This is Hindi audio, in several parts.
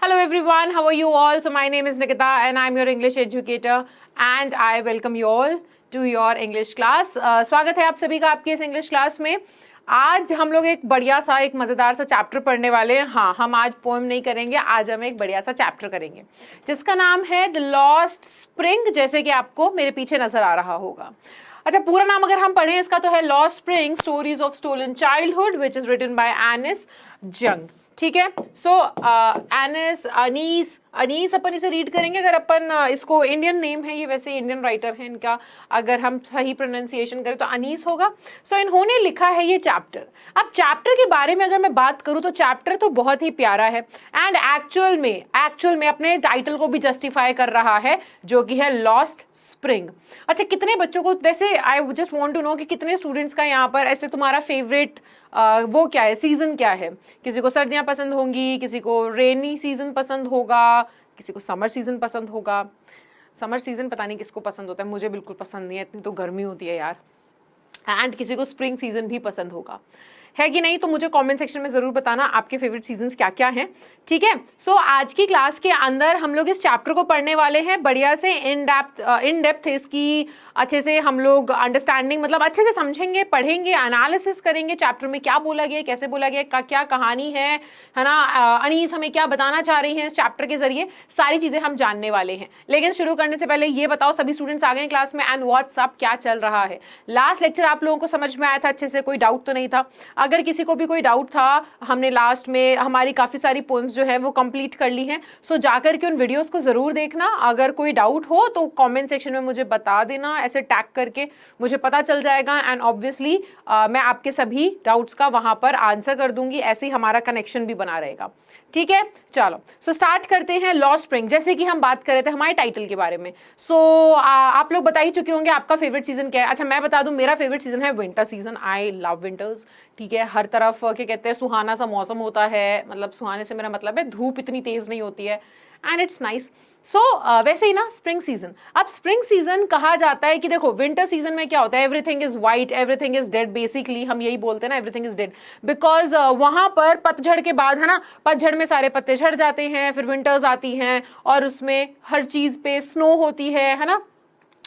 Hello everyone, how are you all? So my name is Nikita and I'm your English educator and I welcome you all to your English class. स्वागत है आप सभी का आपकी इस इंग्लिश क्लास में। आज हम लोग एक बढ़िया सा एक मज़ेदार सा चैप्टर पढ़ने वाले हैं। हाँ, हम आज पोएम नहीं करेंगे, आज हम एक बढ़िया सा चैप्टर करेंगे जिसका नाम है द लॉस्ट स्प्रिंग, जैसे कि आपको मेरे पीछे नजर आ रहा होगा। अच्छा, पूरा नाम अगर हम पढ़ें इसका तो है lost spring stories of stolen childhood which is written by Anees Jung. ठीक है, सो एनिस अनीस अपन इसे रीड करेंगे। अगर अपन इसको इंडियन नेम है, ये वैसे इंडियन राइटर है इनका, अगर हम सही प्रोनाउंसिएशन करें तो अनीस होगा। सो इन्होंने लिखा है ये चैप्टर। अब चैप्टर के बारे में अगर मैं बात करूं तो चैप्टर तो बहुत ही प्यारा है एंड एक्चुअल में अपने टाइटल को भी जस्टिफाई कर रहा है, जो कि है लॉस्ट स्प्रिंग। अच्छा, कितने बच्चों को, वैसे I just want to know कि कितने स्टूडेंट्स का यहाँ पर ऐसे तुम्हारा फेवरेट वो क्या है, सीजन क्या है? किसी को सर्दियां पसंद होंगी, किसी को रेनी सीजन पसंद होगा, किसी को समर सीजन पसंद होगा। समर सीजन पता नहीं किसको पसंद होता है, मुझे बिल्कुल पसंद नहीं है, इतनी तो गर्मी होती है यार। एंड किसी को स्प्रिंग सीजन भी पसंद होगा, है कि नहीं? तो मुझे कमेंट सेक्शन में जरूर बताना आपके फेवरेट सीजन्स क्या क्या हैं। ठीक है, सो आज की क्लास के अंदर हम लोग इस चैप्टर को पढ़ने वाले हैं बढ़िया से इन डेप्थ इसकी अच्छे से हम लोग अंडरस्टैंडिंग, मतलब अच्छे से समझेंगे, पढ़ेंगे, एनालिसिस करेंगे चैप्टर में क्या बोला गया, कैसे बोला गया, क्या कहानी है ना। अनीस हमें क्या बताना चाह रही हैं इस चैप्टर के जरिए, सारी चीजें हम जानने वाले हैं। लेकिन शुरू करने से पहले ये बताओ, सभी स्टूडेंट्स आ गए क्लास में एंड व्हाट्सअप क्या चल रहा है? लास्ट लेक्चर आप लोगों को समझ में आया था अच्छे से? कोई डाउट तो नहीं था? अगर किसी को भी कोई डाउट था, हमने लास्ट में हमारी काफ़ी सारी पोएम्स जो है वो कंप्लीट कर ली हैं। सो जाकर के उन वीडियोस को ज़रूर देखना। अगर कोई डाउट हो तो कमेंट सेक्शन में मुझे बता देना, ऐसे टैग करके मुझे पता चल जाएगा एंड ऑब्वियसली मैं आपके सभी डाउट्स का वहाँ पर आंसर कर दूंगी। ऐसे ही हमारा कनेक्शन भी बना रहेगा। ठीक है, चलो सो स्टार्ट करते हैं। लॉस्ट स्प्रिंग, जैसे कि हम बात कर रहे थे हमारे टाइटल के बारे में। सो आप लोग बता ही चुके होंगे आपका फेवरेट सीजन क्या है। अच्छा, मैं बता दूं, मेरा फेवरेट सीजन है winter season. I love winters. ठीक है, हर तरफ क्या कहते हैं, सुहाना सा मौसम होता है। मतलब सुहाने से मेरा मतलब है धूप इतनी तेज नहीं होती है एंड इट्स नाइस। सो वैसे ही ना स्प्रिंग सीजन, अब स्प्रिंग सीजन कहा जाता है कि देखो विंटर सीजन में क्या होता है, everything is white, everything is dead. Basically हम यही बोलते हैं ना, एवरीथिंग इज डेड, बिकॉज वहां पर पतझड़ के बाद है ना, पतझड़ में सारे पत्ते झड़ जाते हैं, फिर विंटर्स आती हैं और उसमें हर चीज पे स्नो होती है ना।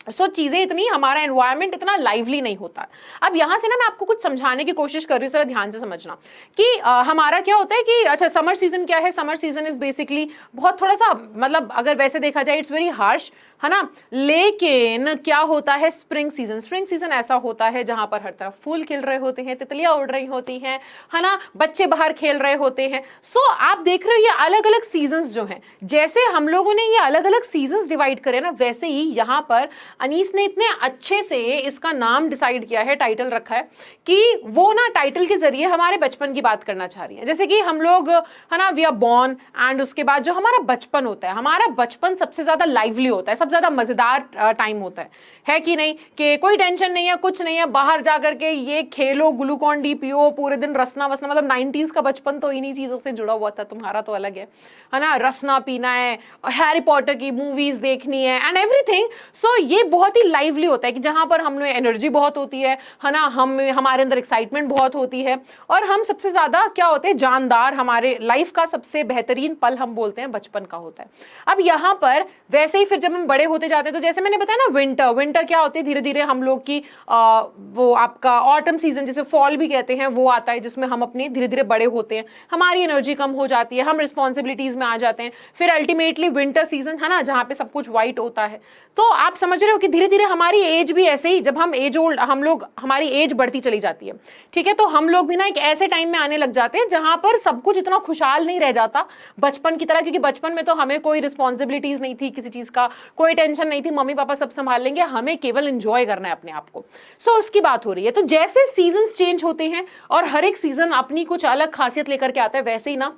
सो चीज़ें इतनी, हमारा एनवायरनमेंट इतना लाइवली नहीं होता। अब यहाँ से ना मैं आपको कुछ समझाने की कोशिश कर रही हूँ, जरा ध्यान से समझना कि हमारा क्या होता है कि अच्छा, समर सीजन क्या है? समर सीजन इज बेसिकली बहुत थोड़ा सा, मतलब अगर वैसे देखा जाए इट्स वेरी हार्श, है ना। लेकिन क्या होता है स्प्रिंग सीजन? स्प्रिंग सीजन ऐसा होता है जहां पर हर तरफ फूल खिल रहे होते हैं, तितलियां उड़ रही होती हैं, है ना, बच्चे बाहर खेल रहे होते हैं। सो आप देख रहे हो ये अलग अलग सीजन्स जो हैं, जैसे हम लोगों ने ये अलग अलग सीजन्स डिवाइड करे ना, वैसे ही यहाँ पर अनीस ने इतने अच्छे से इसका नाम डिसाइड किया है, टाइटल रखा है कि वो ना टाइटल के जरिए हमारे बचपन की बात करना चाह रही है। जैसे कि हम लोग, है ना, वी आर बॉर्न एंड उसके बाद जो हमारा बचपन होता है, हमारा बचपन सबसे ज्यादा लाइवली होता है, सबसे ज्यादा मजेदार टाइम होता है कि नहीं? कि कोई टेंशन नहीं है, कुछ नहीं है, बाहर जाकर के ये खेलो, ग्लूकॉन डी पियो, पूरे दिन रसना वसना। मतलब 90s का बचपन तो इन्हीं चीजों से जुड़ा हुआ था, तुम्हारा तो अलग है ना। रसना पीना है, हैरी पॉटर की मूवीज देखनी है एंड एवरीथिंग। सो ये बहुत ही लाइवली होता है कि जहां पर हम लोग एनर्जी बहुत होती है ना, हमारे अंदर एक्साइटमेंट बहुत होती है और हम सबसे ज्यादा क्या होते हैं, जानदार। हमारे लाइफ का सबसे बेहतरीन पल हम बोलते हैं बचपन का होता है। अब यहाँ पर वैसे ही फिर जब हम बड़े होते जाते हैं तो जैसे मैंने बताया ना, विंटर क्या होती है, धीरे धीरे हम लोग की वो आपका ऑटम सीजन, जिसे फॉल भी कहते हैं, वो आता है जिसमें हम अपने धीरे धीरे बड़े होते हैं, हमारी एनर्जी कम हो जाती है, हम रिस्पॉन्सिबिलिटीज में आ जाते हैं। फिर अल्टीमेटली विंटर सीजन, है ना, जहाँ पे सब कुछ व्हाइट होता है। तो आप समझ रहे हो कि धीरे धीरे हमारी एज भी ऐसे ही, जब हमारी एज बढ़ती चली जाती है, ठीक है, तो हम लोग भी ना एक ऐसे टाइम में आने लग जाते हैं जहां पर सब कुछ इतना खुशहाल नहीं रह जाता बचपन की तरह, क्योंकि बचपन में तो हमें कोई रिस्पॉन्सिबिलिटीज नहीं थी, किसी चीज का कोई टेंशन नहीं थी, मम्मी पापा सब संभाल लेंगे, हमें केवल एंजॉय करना है अपने आप को। सो उसकी बात हो रही है। तो जैसे सीजन्स चेंज होते हैं और हर एक सीजन अपनी कुछ अलग खासियत लेकर के आता है, वैसे ही ना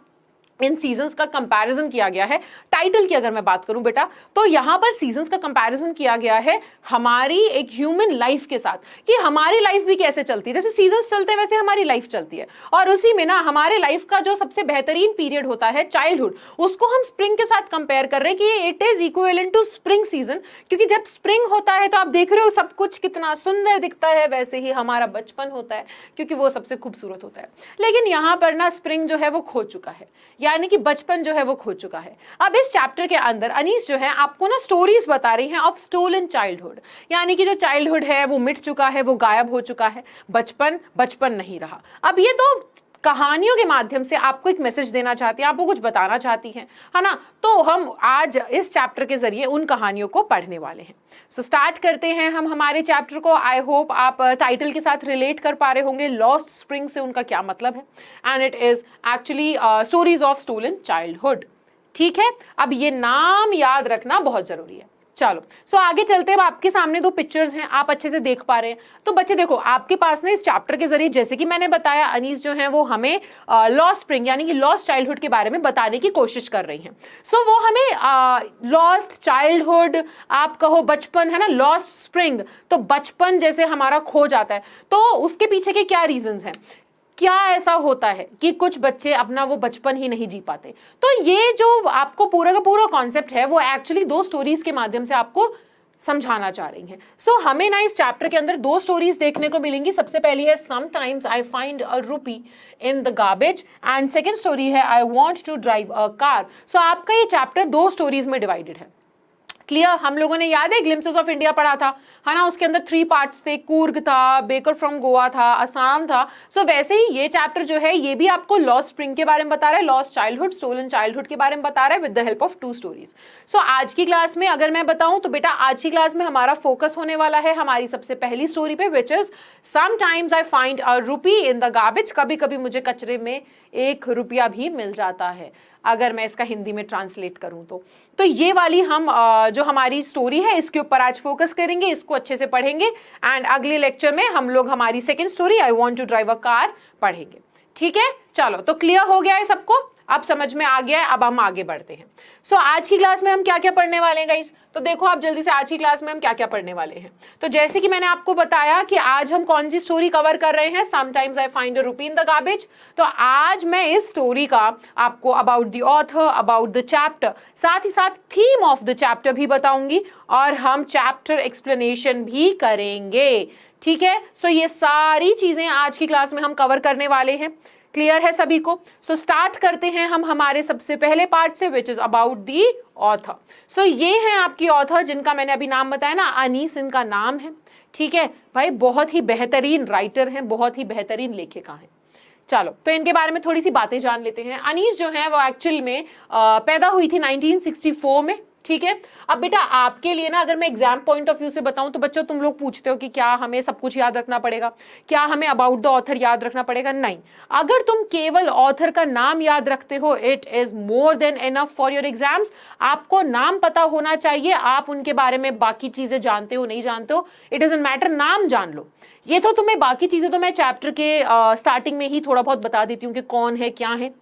इन सीजन्स का कंपैरिजन किया गया है। टाइटल की अगर मैं बात करूं बेटा, तो यहां पर सीजन्स का कंपैरिजन किया गया है हमारी एक ह्यूमन लाइफ के साथ, कि हमारी लाइफ भी कैसे चलती है। जैसे सीजन्स चलते हैं वैसे हमारी लाइफ चलती है, और उसी में ना हमारे लाइफ का जो सबसे बेहतरीन पीरियड होता है चाइल्डहुड, उसको हम स्प्रिंग के साथ कंपेयर कर रहे हैं कि it is equivalent to spring season. क्योंकि जब स्प्रिंग होता है तो आप देख रहे हो सब कुछ कितना सुंदर दिखता है, वैसे ही हमारा बचपन होता है क्योंकि वो सबसे खूबसूरत होता है। लेकिन यहाँ पर ना स्प्रिंग जो है वो खो चुका है। यानी कि बचपन जो है वो खो चुका है। अब इस चैप्टर के अंदर अनीस जो है आपको ना स्टोरीज बता रही हैं ऑफ स्टोलन चाइल्डहुड, यानी कि जो चाइल्डहुड है वो मिट चुका है, वो गायब हो चुका है, बचपन बचपन नहीं रहा। अब ये तो कहानियों के माध्यम से आपको एक मैसेज देना चाहती है, आपको कुछ बताना चाहती है ना। तो हम आज इस चैप्टर के जरिए उन कहानियों को पढ़ने वाले हैं। सो स्टार्ट करते हैं हम हमारे चैप्टर को। आई होप आप टाइटल के साथ रिलेट कर पा रहे होंगे लॉस्ट स्प्रिंग से उनका क्या मतलब है, and it is actually stories of stolen childhood. ठीक है, अब ये नाम याद रखना बहुत जरूरी है। चलो सो आगे चलते हैं। आपके सामने दो पिक्चर्स हैं, आप अच्छे से देख पा रहे हैं। तो बच्चे देखो, आपके पास ना इस चैप्टर के जरिए जैसे कि मैंने बताया अनीस जो है वो हमें लॉस्ट स्प्रिंग यानी कि लॉस्ट चाइल्डहुड के बारे में बताने की कोशिश कर रही हैं। सो वो हमें लॉस्ट चाइल्डहुड, आप कहो बचपन, है ना, लॉस्ट स्प्रिंग, तो बचपन जैसे हमारा खो जाता है, तो उसके पीछे के क्या रीजंस हैं, क्या ऐसा होता है कि कुछ बच्चे अपना वो बचपन ही नहीं जी पाते। तो ये जो आपको पूरा का पूरा कॉन्सेप्ट है वो एक्चुअली दो स्टोरीज के माध्यम से आपको समझाना चाह रही हैं। सो हमें ना इस चैप्टर के अंदर दो स्टोरीज देखने को मिलेंगी। सबसे पहली है sometimes I find a rupee in the garbage, and second story है I want to drive a car. So आपका ये चैप्टर दो स्टोरीज में डिवाइडेड है। क्लियर? हम लोगों ने याद है ग्लिम्पसेस ऑफ इंडिया पढ़ा था, है ना, उसके अंदर 3 पार्ट्स थे, कूर्ग था, बेकर फ्रॉम गोवा था, असम था। सो वैसे ही ये चैप्टर जो है ये भी आपको लॉस्ट स्प्रिंग के बारे में बता रहा है, लॉस्ट चाइल्डहुड, स्टोलन चाइल्डहुड के बारे में बता रहा है with the help of 2 stories. So आज की क्लास में अगर मैं बताऊं तो बेटा आज की क्लास में हमारा फोकस होने वाला है हमारी सबसे पहली स्टोरी पे, which is sometimes I find a rupee in the garbage. कभी कभी मुझे कचरे में 1 रुपया भी मिल जाता है, अगर मैं इसका हिंदी में ट्रांसलेट करूं तो ये वाली हम जो हमारी स्टोरी है इसके ऊपर आज फोकस करेंगे, इसको अच्छे से पढ़ेंगे, एंड अगले लेक्चर में हम लोग हमारी second story I want to drive a car पढ़ेंगे। ठीक है, चलो तो क्लियर हो गया है सबको, अब समझ में आ गया है, अब हम आगे बढ़ते हैं। सो आज की क्लास में हम क्या क्या पढ़ने वाले हैं गाइस, तो देखो आप जल्दी से आज की क्लास में हम क्या क्या पढ़ने वाले हैं। तो जैसे कि मैंने आपको बताया कि आज हम कौन सी स्टोरी कवर कर रहे हैं, sometimes I find a rupee in the garbage. तो आज मैं इस स्टोरी का आपको about the author, about the chapter, साथ ही साथ थीम ऑफ द चैप्टर भी बताऊंगी, और हम चैप्टर एक्सप्लेनेशन भी करेंगे। ठीक है, सो ये सारी चीजें आज की क्लास में हम कवर करने वाले हैं। क्लियर है सभी को? सो स्टार्ट करते हैं हम हमारे सबसे पहले पार्ट से, which is about the author. So ये है आपकी ऑथर जिनका मैंने अभी नाम बताया ना, अनीस इनका नाम है। ठीक है भाई, बहुत ही बेहतरीन राइटर हैं, बहुत ही बेहतरीन लेखिका हैं। चलो तो इनके बारे में थोड़ी सी बातें जान लेते हैं। अनीस जो है वो एक्चुअल में पैदा हुई थी 1964 में। ठीक है, अब बेटा आपके लिए ना अगर मैं एग्जाम पॉइंट ऑफ व्यू से बताऊं तो बच्चों तुम लोग पूछते हो कि क्या हमें सब कुछ याद रखना पड़ेगा, क्या हमें अबाउट द ऑथर याद रखना पड़ेगा? नहीं, अगर तुम केवल ऑथर का नाम याद रखते हो it is more than enough for your exams. आपको नाम पता होना चाहिए, आप उनके बारे में बाकी चीजें जानते हो नहीं जानते हो इट डजंट मैटर, नाम जान लो। ये तो तुम्हें बाकी चीजें तो मैं चैप्टर के स्टार्टिंग में ही थोड़ा बहुत बता देती हूँ कि कौन है क्या है,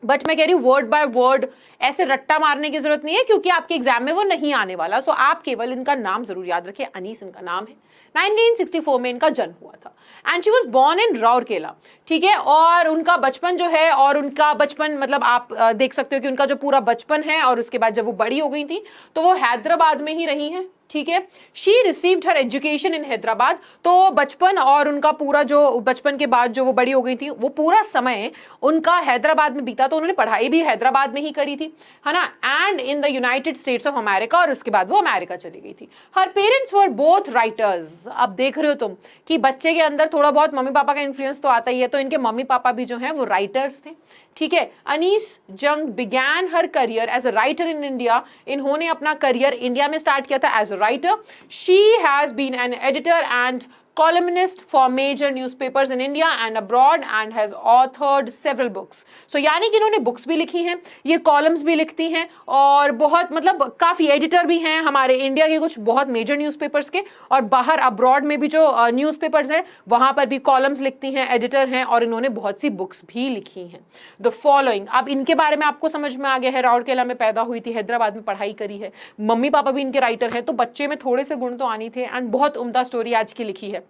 बट मैं कह रही हूँ वर्ड बाय वर्ड ऐसे रट्टा मारने की जरूरत नहीं है, क्योंकि आपके एग्जाम में वो नहीं आने वाला। सो आप केवल इनका नाम जरूर याद रखिए, अनीस इनका नाम है। 1964 में इनका जन्म हुआ था, and she was born in Rourkela. ठीक है, और उनका बचपन जो है, और उनका बचपन मतलब आप देख सकते हो कि उनका जो पूरा बचपन है, और उसके बाद जब वो बड़ी हो गई थी तो वो हैदराबाद में ही रही हैं। ठीक है, she received her education in Hyderabad. तो बचपन और उनका पूरा जो बचपन के बाद जो वो बड़ी हो गई थी वो पूरा समय उनका हैदराबाद में बीता, तो उन्होंने पढ़ाई भी हैदराबाद में ही करी थी, है ना, and in the United states of America, और उसके बाद वो अमेरिका चली गई थी। हर पेरेंट्स वर बोथ राइटर्स। अब देख रहे हो तुम कि बच्चे के अंदर थोड़ा बहुत मम्मी पापा का इन्फ्लुएंस तो आता ही है, तो इनके मम्मी पापा भी जो हैं वो राइटर्स थे। ठीक है, Anees Jung began her career as a writer in India. इन्होंने अपना करियर इंडिया में स्टार्ट किया था as a writer. She has been an editor and columnist for major newspapers in India and abroad and has authored several books. So यानी कि इन्होंने बुक्स भी लिखी हैं, ये कॉलम्स भी लिखती हैं, और बहुत मतलब काफ़ी एडिटर भी हैं हमारे इंडिया के कुछ बहुत मेजर न्यूज़पेपर्स के, और बाहर अब्रॉड में भी जो न्यूज़पेपर्स हैं वहाँ पर भी कॉलम्स लिखती हैं, एडिटर हैं, और इन्होंने बहुत सी बुक्स भी लिखी हैं। द फॉलोइंग, अब इनके बारे में आपको समझ में आ गया है, राउरकेला में पैदा हुई थी, हैदराबाद में पढ़ाई करी है, मम्मी पापा भी इनके राइटर हैं, तो बच्चे में थोड़े से गुण तो आनी थे, एंड बहुत उम्दा स्टोरी आज की लिखी है।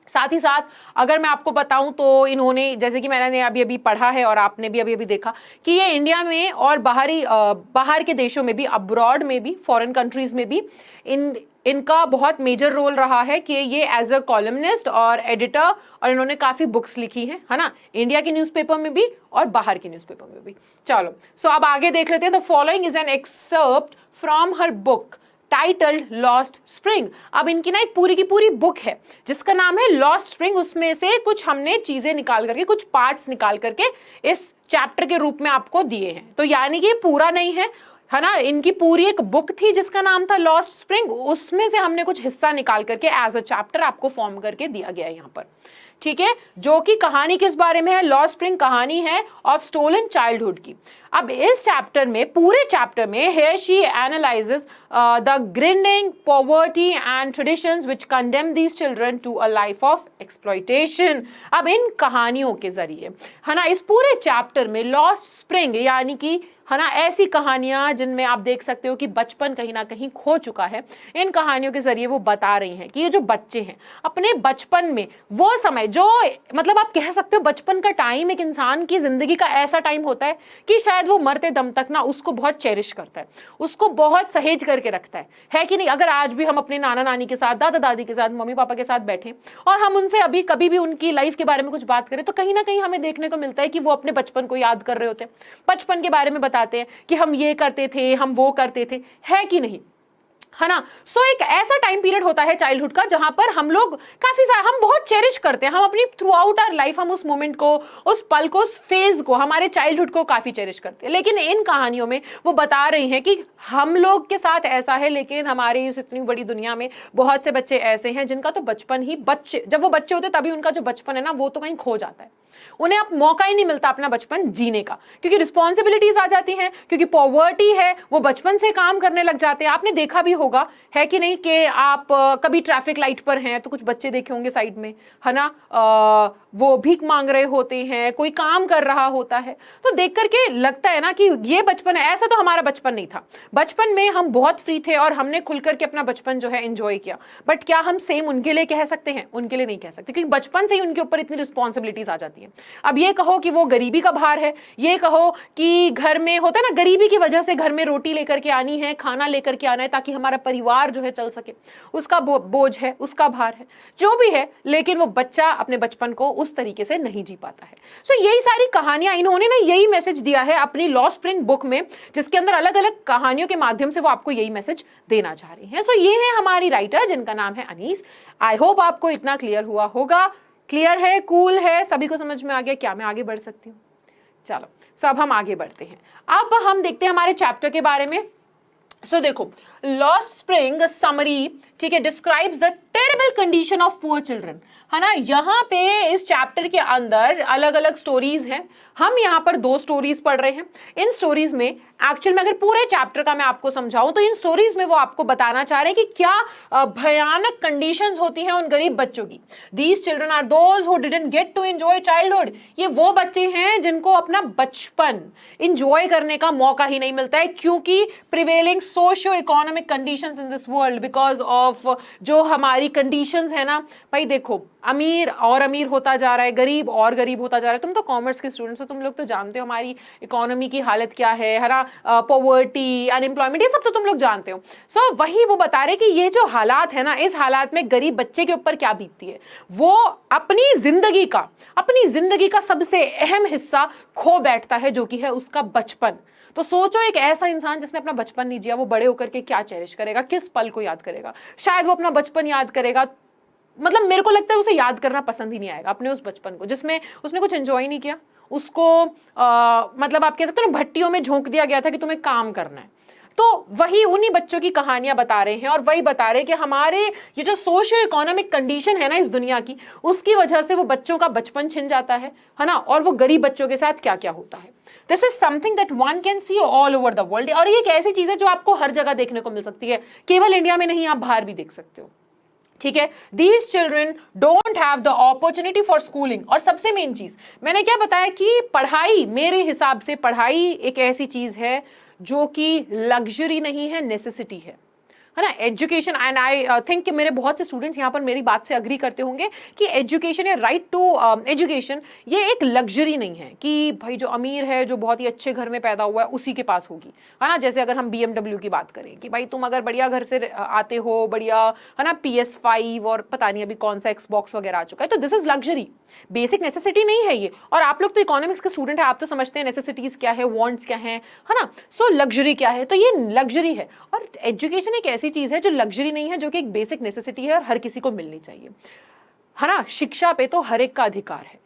साथ ही साथ अगर मैं आपको बताऊं तो इन्होंने, जैसे कि मैंने अभी अभी पढ़ा है और आपने भी अभी अभी देखा कि ये इंडिया में और बाहर के देशों में भी, अब्रॉड में भी, फॉरेन कंट्रीज में भी इनका बहुत मेजर रोल रहा है कि ये एज अ कॉलमनिस्ट और एडिटर, और इन्होंने काफी बुक्स लिखी हैं, है ना, इंडिया के न्यूज़पेपर में भी और बाहर के न्यूज़पेपर में भी। चलो सो अब आगे देख लेते हैं। The following is an excerpt from her book titled lost spring. अब इनकी ना एक पूरी की पूरी बुक है जिसका नाम है लॉस्ट स्प्रिंग, उसमें से कुछ हमने चीजें निकाल करके, कुछ पार्ट्स निकाल करके इस चैप्टर के रूप में आपको दिए हैं। तो यानी कि पूरा नहीं है ना, इनकी पूरी एक बुक थी जिसका नाम था लॉस्ट स्प्रिंग, उसमें से हमने कुछ हिस्सा निकाल करके एज अ चैप्टर आपको फॉर्म करके दिया गया है यहाँ पर, ठीक है। जो कि कहानी किस बारे में है? लॉस्ट स्प्रिंग कहानी है ऑफ स्टोलन चाइल्डहुड की। अब इस चैप्टर में, पूरे चैप्टर में, here she analyses the grinding poverty and traditions which condemn these children to a life of exploitation. अब इन कहानियों के जरिए, है ना, इस पूरे चैप्टर में लॉस्ट स्प्रिंग यानी कि, है ना, ऐसी कहानियां जिनमें आप देख सकते हो कि बचपन कहीं ना कहीं खो चुका है, इन कहानियों के जरिए वो बता रही हैं कि ये जो बच्चे हैं अपने बचपन में, वो समय जो, मतलब आप कह सकते हो बचपन का टाइम एक इंसान की जिंदगी का ऐसा टाइम होता है कि शायद वो मरते दम तक ना उसको बहुत चेरिश करता है, उसको बहुत सहेज करके रखता है कि नहीं? अगर आज भी हम अपने नाना नानी के साथ, दादा दादी के साथ, मम्मी पापा के साथ बैठे और हम उनसे अभी कभी भी उनकी लाइफ के बारे में कुछ बात करें तो कहीं ना कहीं हमें देखने को मिलता है कि वो अपने बचपन को याद कर रहे होते हैं, बचपन के बारे में बताते हैं कि हम ये करते थे, हम वो करते थे, है कि नहीं, है ना। सो एक ऐसा टाइम पीरियड होता है चाइल्डहुड का जहां पर हम लोग काफी सारा, हम बहुत चेरिश करते हैं, हम अपनी थ्रू आउट आवर लाइफ हम उस मोमेंट को, उस पल को, उस फेज को, हमारे चाइल्डहुड को काफी चेरिश करते हैं। लेकिन इन कहानियों में वो बता रही हैं कि हम लोग के साथ ऐसा है, लेकिन हमारी इस इतनी बड़ी दुनिया में बहुत से बच्चे ऐसे हैं जिनका तो बचपन ही, बच्चे जब वो बच्चे होते तभी उनका जो बचपन है ना वो तो कहीं खो जाता है, उन्हें अब मौका ही नहीं मिलता अपना बचपन जीने का, क्योंकि रिस्पॉन्सिबिलिटीज आ जाती हैं, क्योंकि पॉवर्टी है, वो बचपन से काम करने लग जाते हैं। आपने देखा भी होगा, है कि नहीं, कि आप कभी ट्रैफिक लाइट पर हैं तो कुछ बच्चे देखे होंगे साइड में, है ना, वो भीख मांग रहे होते हैं, कोई काम कर रहा होता है, तो देख करके लगता है ना कि ये बचपन है। ऐसा तो हमारा बचपन नहीं था, बचपन में हम बहुत फ्री थे और हमने खुल करके अपना बचपन जो है एंजॉय किया। बट क्या हम सेम उनके लिए कह सकते हैं? उनके लिए नहीं कह सकते, क्योंकि बचपन से ही उनके ऊपर इतनी रिस्पॉन्सिबिलिटीज आ जाती है। अब ये कहो कि वो गरीबी का भार है, ये कहो कि घर में होता है ना, गरीबी की वजह से घर में रोटी लेकर के आनी है, खाना लेकर के आना है ताकि हमारा परिवार जो है चल सके, उसका बोझ है, उसका भार है, जो भी है, लेकिन वो बच्चा अपने बचपन को उस तरीके से नहीं जी पाता है। सो यही सारी कहानियां, इन्होंने ना यही मैसेज दिया है अपनी लॉस्ट स्प्रिंग बुक में, जिसके अंदर अलग अलग कहानियों के माध्यम से वो आपको यही मैसेज देना चाह रही हैं। सो ये है हमारी राइटर जिनका नाम है अनीस। आई होप आपको इतना क्लियर हुआ होगा। क्लियर है, कूल है, सभी को समझ में आ गया? क्या मैं आगे बढ़ सकती हूँ? चलो सब हम आगे बढ़ते हैं। अब हम देखते हैं हमारे चैप्टर के बारे में। सो देखो, लॉस्ट स्प्रिंग समरी, ठीक है, describes the terrible condition of poor children, है ना। यहाँ पे इस चैप्टर के अंदर अलग अलग स्टोरीज हैं, हम यहाँ पर 2 स्टोरीज पढ़ रहे हैं। इन स्टोरीज में एक्चुअल में अगर पूरे चैप्टर का मैं आपको समझाऊं तो इन स्टोरीज में वो आपको बताना चाह रहे हैं कि क्या भयानक कंडीशंस होती हैं उन गरीब बच्चों की। These children are those who didn't get to enjoy childhood. ये वो बच्चे हैं जिनको अपना बचपन एंजॉय करने का मौका ही नहीं मिलता है, क्योंकि prevailing socio economic conditions in this world, because of जो हमारी कंडीशंस है ना। भाई देखो, अमीर और अमीर होता जा रहा है, गरीब और गरीब होता जा रहा है। तुम तो कॉमर्स के स्टूडेंट्स हो, तुम लोग तो जानते हो हमारी इकोनॉमी की हालत क्या है ना, पॉवर्टी, अनएम्प्लॉयमेंट, ये सब तो तुम लोग जानते हो। सो वही वो बता रहे कि ये जो हालात है ना, इस हालात में गरीब बच्चे के ऊपर क्या बीतती है। वो अपनी जिंदगी का सबसे अहम हिस्सा खो बैठता है, जो कि है उसका बचपन। तो सोचो, एक ऐसा इंसान जिसने अपना बचपन नहीं जिया, वो बड़े होकर के क्या चेरिश करेगा, किस पल को याद करेगा? शायद वो अपना बचपन याद करेगा, मतलब मेरे को लगता है उसे याद करना पसंद ही नहीं आएगा अपने उस बचपन को जिसमें उसने कुछ एंजॉय नहीं किया। उसको मतलब आप कह सकते हो ना, भट्टियों में झोंक दिया गया था कि तुम्हें काम करना है। तो वही उन्हीं बच्चों की कहानियां बता रहे हैं और वही बता रहे हैं कि हमारे ये जो सोशियो इकोनॉमिक कंडीशन है ना इस दुनिया की, उसकी वजह से वो बच्चों का बचपन छिन जाता है ना, और वो गरीब बच्चों के साथ क्या क्या होता है। This is something that one can see all over the world. और ये एक ऐसी चीज है जो आपको हर जगह देखने को मिल सकती है, केवल इंडिया में नहीं, आप बाहर भी देख सकते हो, ठीक है। These children don't have the opportunity for schooling। और सबसे मेन चीज मैंने क्या बताया कि पढ़ाई, मेरे हिसाब से पढ़ाई एक ऐसी चीज है जो कि लग्जरी नहीं है, नेसेसिटी है है ना। एजुकेशन, एंड आई थिंक कि मेरे बहुत से स्टूडेंट्स यहाँ पर मेरी बात से अग्री करते होंगे कि एजुकेशन या राइट टू एजुकेशन ये एक लग्जरी नहीं है कि भाई जो अमीर है, जो बहुत ही अच्छे घर में पैदा हुआ है, उसी के पास होगी, है ना। जैसे अगर हम BMW की बात करें कि भाई तुम अगर बढ़िया घर से आते हो, बढ़िया, है ना, PS5 और पता नहीं अभी कौन सा Xbox वगैरह आ चुका है, तो this is luxury. Basic necessity नहीं है ये। और आप लोग तो इकोनॉमिक्स के स्टूडेंट है, आप तो समझते हैं नेसेसिटीज क्या है, वांट्स क्या है ना। सो लग्जरी क्या है, तो ये लग्जरी है। और एजुकेशन एक ऐसी चीज है जो लग्जरी नहीं है, जो कि एक बेसिक नेसेसिटी है और हर किसी को मिलनी चाहिए, है ना। शिक्षा पे तो हर एक का अधिकार है,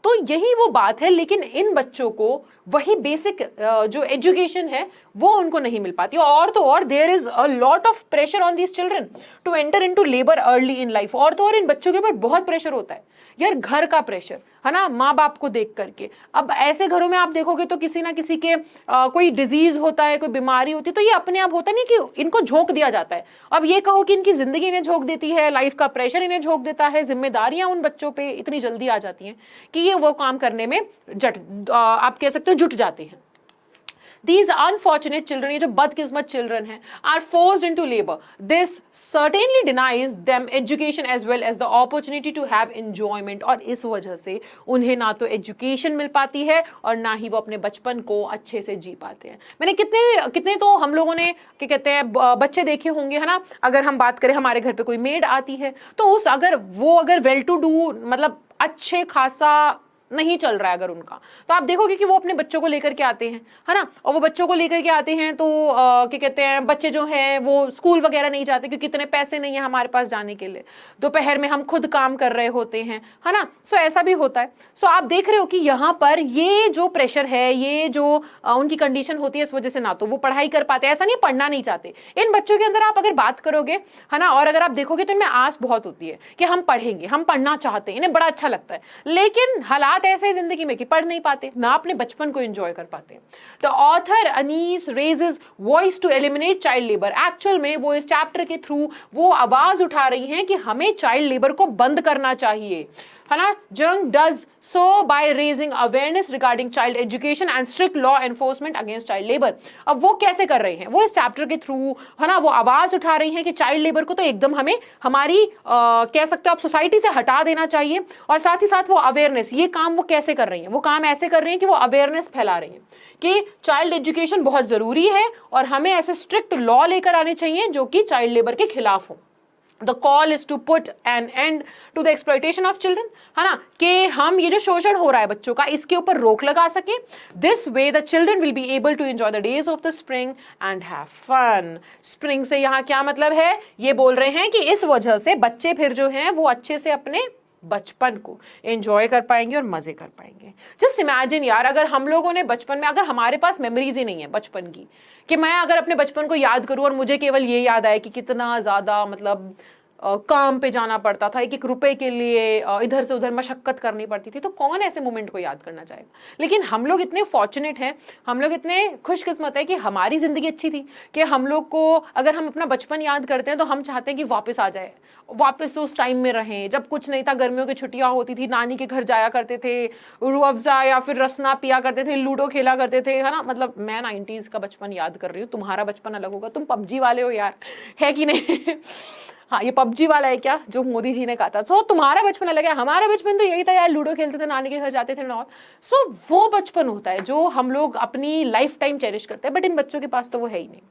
तो यही वो बात है। लेकिन इन बच्चों को वही बेसिक जो एजुकेशन है वो उनको नहीं मिल पाती। और तो और there is a lot of pressure on these children to enter into labour early in life. और तो और इन बच्चों के ऊपर बहुत प्रेशर होता है यार, घर का प्रेशर, है ना, माँ बाप को देख करके। अब ऐसे घरों में आप देखोगे तो किसी ना किसी के कोई डिजीज होता है, कोई बीमारी होती है, तो ये अपने आप होता नहीं कि इनको झोंक दिया जाता है। अब ये कहो कि इनकी जिंदगी इन्हें झोंक देती है, लाइफ का प्रेशर इन्हें झोंक देता है, जिम्मेदारियां उन बच्चों पे इतनी जल्दी आ जाती हैं कि ये वो काम करने में आप कह सकते हो जुट जाते हैं। These unfortunate children, ये जो बदकिस्मत children हैं, are forced into labor. This certainly denies them education as well as the opportunity to have enjoyment. और इस वजह से उन्हें ना तो education मिल पाती है और ना ही वो अपने बचपन को अच्छे से जी पाते हैं। मैंने कितने तो हम लोगों ने क्या कहते हैं बच्चे देखे होंगे, है ना। अगर हम बात करें, हमारे घर पे कोई मेड आती है तो उस अगर वेल टू डू, मतलब अच्छे खासा नहीं चल रहा है अगर उनका, तो आप देखोगे कि वो अपने बच्चों को लेकर के आते हैं, है ना। और वो बच्चों को लेकर के आते हैं तो क्या कहते हैं, बच्चे जो हैं वो स्कूल वगैरह नहीं जाते क्योंकि इतने पैसे नहीं है हमारे पास जाने के लिए। दोपहर में हम खुद काम कर रहे होते हैं, है ना। सो ऐसा भी होता है। सो आप देख रहे हो कि यहाँ पर ये जो प्रेशर है, ये जो उनकी कंडीशन होती है, इस वजह से ना तो वो पढ़ाई कर पाते, ऐसा नहीं पढ़ना नहीं चाहते। इन बच्चों के अंदर आप अगर बात करोगे, है ना, और अगर आप देखोगे तो इनमें आस बहुत होती है कि हम पढ़ेंगे, हम पढ़ना चाहते हैं, इन्हें बड़ा अच्छा लगता है। लेकिन हालात ऐसे जिंदगी में कि पढ़ नहीं पाते, ना अपने बचपन को एंजॉय कर पाते। The author Anees raises voice to eliminate child labour. Actual में वो इस चैप्टर के थ्रू वो आवाज उठा रही हैं कि हमें चाइल्ड लेबर को बंद करना चाहिए, है ना। जंग does so by raising awareness regarding child education and strict law enforcement against child labour. अब वो कैसे कर रहे हैं, वो इस चैप्टर के थ्रू, है ना, वो आवाज उठा रही हैं कि चाइल्ड लेबर को तो एकदम हमें हमारी कह सकते हो आप सोसाइटी से हटा देना चाहिए। और साथ ही साथ वो अवेयरनेस, ये काम वो कैसे कर रही हैं, वो काम ऐसे कर रही हैं कि वो अवेयरनेस फैला रही हैं कि चाइल्ड एजुकेशन बहुत जरूरी है और हमें ऐसे स्ट्रिक्ट लॉ लेकर आने चाहिए जो कि चाइल्ड लेबर के खिलाफ हो। The call is to put an end to the exploitation of children, है ना, कि हम ये जो शोषण हो रहा है बच्चों का, इसके ऊपर रोक लगा सके। This way the children will be able to enjoy the days of the spring and have fun. Spring से यहाँ क्या मतलब है, ये बोल रहे हैं कि इस वजह से बच्चे फिर जो हैं वो अच्छे से अपने बचपन को एंजॉय कर पाएंगे और मजे कर पाएंगे। जस्ट इमेजिन यार, अगर हम लोगों ने बचपन में, अगर हमारे पास मेमोरीज ही नहीं है बचपन की, कि मैं अगर अपने बचपन को याद करूं और मुझे केवल ये याद आए कि कितना ज्यादा मतलब काम पे जाना पड़ता था, एक एक रुपए के लिए इधर से उधर मशक्कत करनी पड़ती थी, तो कौन ऐसे मोमेंट को याद करना चाहेगा। लेकिन हम लोग इतने फॉर्चुनेट हैं, हम लोग इतने खुशकिस्मत है कि हमारी जिंदगी अच्छी थी कि हम लोग को, अगर हम अपना बचपन याद करते हैं तो हम चाहते हैं कि वापस आ जाए, वापस उस टाइम में रहें जब कुछ नहीं था, गर्मियों की छुट्टियां होती थी, नानी के घर जाया करते थे, रूह अफ़ज़ा या फिर रसना पिया करते थे, लूडो खेला करते थे, है ना। मतलब मैं 90s का बचपन याद कर रही हूँ, तुम्हारा बचपन अलग होगा, तुम PUBG वाले हो यार, है कि नहीं। हाँ, ये PUBG वाला है क्या जो मोदी जी ने कहा था। सो तुम्हारा बचपन अलग है, हमारा बचपन तो यही था यार, लूडो खेलते थे, नानी के घर जाते थे और सो वो बचपन होता है जो हम लोग अपनी लाइफ टाइम चेरिश करते हैं, बट इन बच्चों के पास तो वो है ही नहीं।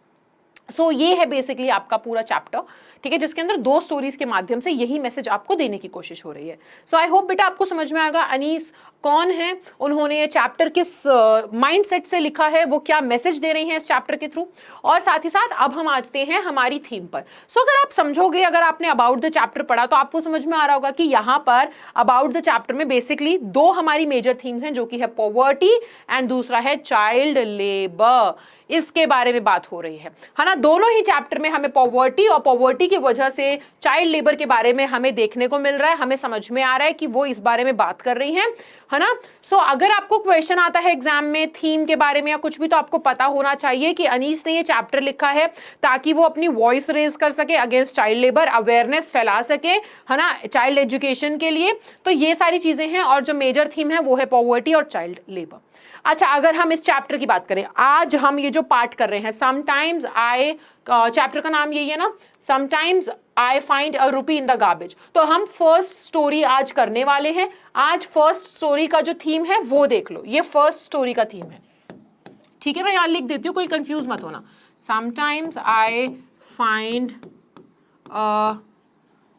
सो ये है बेसिकली आपका पूरा चैप्टर, ठीक है, जिसके अंदर 2 स्टोरीज के माध्यम से यही मैसेज आपको देने की कोशिश हो रही है। सो आई होप बेटा आपको समझ में आएगा अनीस कौन है, उन्होंने ये चैप्टर किस माइंडसेट से लिखा है, वो क्या मैसेज दे रही हैं इस चैप्टर के थ्रू, और साथ ही साथ अब हम आते हैं हमारी थीम पर। सो अगर आप समझोगे, अगर आपने अबाउट द चैप्टर पढ़ा तो आपको समझ में आ रहा होगा कि यहाँ पर अबाउट द चैप्टर में बेसिकली 2 हमारी मेजर थीम्स हैं, जो कि है पॉवर्टी एंड दूसरा है चाइल्ड लेबर। इसके बारे में बात हो रही है ना। दोनों ही चैप्टर में हमें पॉवर्टी और पॉवर्टी की वजह से चाइल्ड लेबर के बारे में हमें देखने को मिल रहा है, हमें समझ में आ रहा है कि वो इस बारे में बात कर रही हैं, है ना। सो अगर आपको क्वेश्चन आता है एग्जाम में थीम के बारे में या कुछ भी, तो आपको पता होना चाहिए कि अनीस ने ये चैप्टर लिखा है ताकि वो अपनी वॉइस रेज कर सके अगेंस्ट चाइल्ड लेबर, अवेयरनेस फैला सके, है ना, चाइल्ड एजुकेशन के लिए। तो ये सारी चीजें हैं और जो मेजर थीम है वो है पॉवर्टी और चाइल्ड लेबर। अच्छा, अगर हम इस चैप्टर की बात करें, आज हम ये जो पार्ट कर रहे हैं, समटाइम्स आई, चैप्टर का नाम यही है ना, sometimes I find a rupee in the garbage. तो हम फर्स्ट स्टोरी आज करने वाले हैं। आज फर्स्ट स्टोरी का जो थीम है वो देख लो, ये फर्स्ट स्टोरी का थीम है, ठीक है। मैं यहां लिख देती हूँ, कोई कंफ्यूज मत होना। Sometimes I find a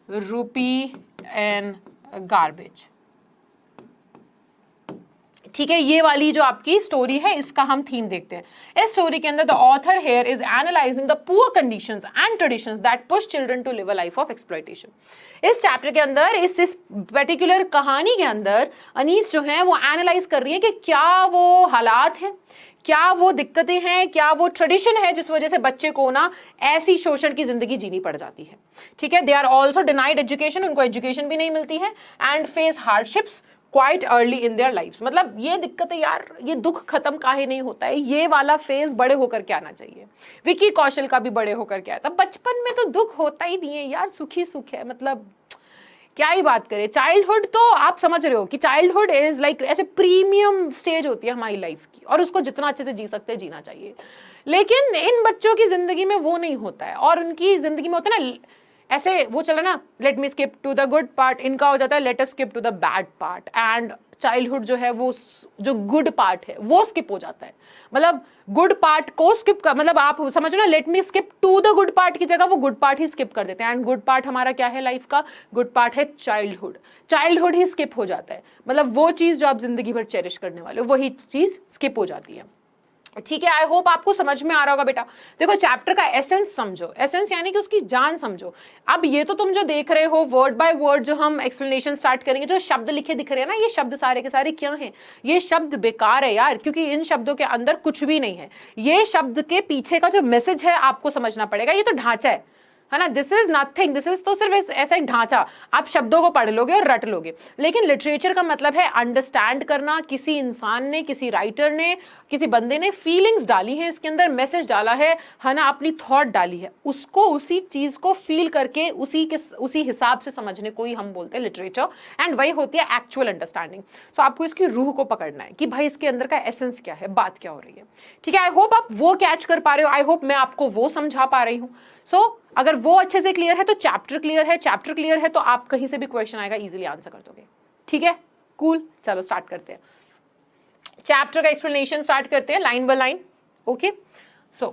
rupee in garbage, ठीक है। ये वाली जो आपकी स्टोरी है इसका हम थीम देखते हैं। इस स्टोरी के अंदर the author here is analysing the poor conditions and traditions that push children to live a life of exploitation. इस चैप्टर के अंदर, इस पर्टिकुलर कहानी के अंदर अनीस जो है वो एनालाइज कर रही है कि क्या वो हालात हैं, क्या वो दिक्कतें हैं, क्या वो ट्रेडिशन है जिस वजह से बच्चे को ना ऐसी शोषण की जिंदगी जीनी पड़ जाती है, ठीक है। They are also denied education, उनको एजुकेशन भी नहीं मिलती है, and face hardships quite early in their lives. मतलब ये दिक्कतें यार, ये दुख खत्म काहे नहीं होता है, ये वाला फेज बड़े होकर के आना चाहिए। विकी कौशल का भी बड़े होकर के आया था, बचपन में तो दुख होता ही नहीं है यार, सुखी सुख है, मतलब क्या ही बात करें। चाइल्डहुड तो आप समझ रहे हो कि चाइल्डहुड इज लाइक ऐसे प्रीमियम स्टेज होती है हमारी लाइफ की, और उसको जितना अच्छे से जी सकते हैं जीना चाहिए। लेकिन इन बच्चों की जिंदगी में वो नहीं होता है, और उनकी जिंदगी में होता है ना ऐसे, वो चला ना, let me skip to the good part, इनका हो जाता है let us skip to the bad part, and childhood जो है वो जो गुड पार्ट है वो स्किप हो जाता है। मतलब गुड पार्ट को स्किप कर, मतलब आप समझो ना, let me skip to the good part की जगह वो गुड पार्ट ही स्किप कर देते हैं। एंड गुड पार्ट हमारा क्या है लाइफ का? गुड पार्ट है चाइल्डहुड। चाइल्डहुड ही स्किप हो जाता है, मतलब वो चीज जो आप जिंदगी भर चेरिश करने वाले हो वही चीज स्किप हो जाती है, ठीक है। आई होप आपको समझ में आ रहा होगा बेटा। देखो चैप्टर का एसेंस समझो, एसेंस यानी कि उसकी जान समझो। अब ये तो तुम जो देख रहे हो वर्ड बाय वर्ड जो हम एक्सप्लेनेशन स्टार्ट करेंगे, जो शब्द लिखे दिख रहे हैं ना, ये शब्द सारे के सारे क्या हैं? ये शब्द बेकार है यार, क्योंकि इन शब्दों के अंदर कुछ भी नहीं है। ये शब्द के पीछे का जो मैसेज है आपको समझना पड़ेगा। ये तो ढांचा है ना, this is nothing, this is तो सिर्फ ऐसा एक ढांचा, आप शब्दों को पढ़ लोगे और रट लोगे। लेकिन लिटरेचर का मतलब है अंडरस्टैंड करना। किसी इंसान ने, किसी राइटर ने, किसी बंदे ने फीलिंग्स डाली है इसके अंदर, मैसेज डाला है ना, अपनी थॉट डाली है, उसको उसी चीज को फील करके उसी हिसाब से समझने को ही हम बोलते हैं लिटरेचर, एंड वही होती है एक्चुअल अंडरस्टैंडिंग। सो आपको इसकी रूह को पकड़ना है कि भाई इसके अंदर का एसेंस क्या है, बात क्या हो रही है, ठीक है। आई होप आप वो कैच कर पा रहे हो, आई होप मैं आपको वो समझा पा रही हूँ। सो अगर वो अच्छे से क्लियर है तो चैप्टर क्लियर है, चैप्टर क्लियर है तो आप कहीं से भी क्वेश्चन आएगा इजीली आंसर कर दोगे, ठीक है। कूल, चलो स्टार्ट करते हैं, चैप्टर का एक्सप्लेनेशन स्टार्ट करते हैं line by line, okay. So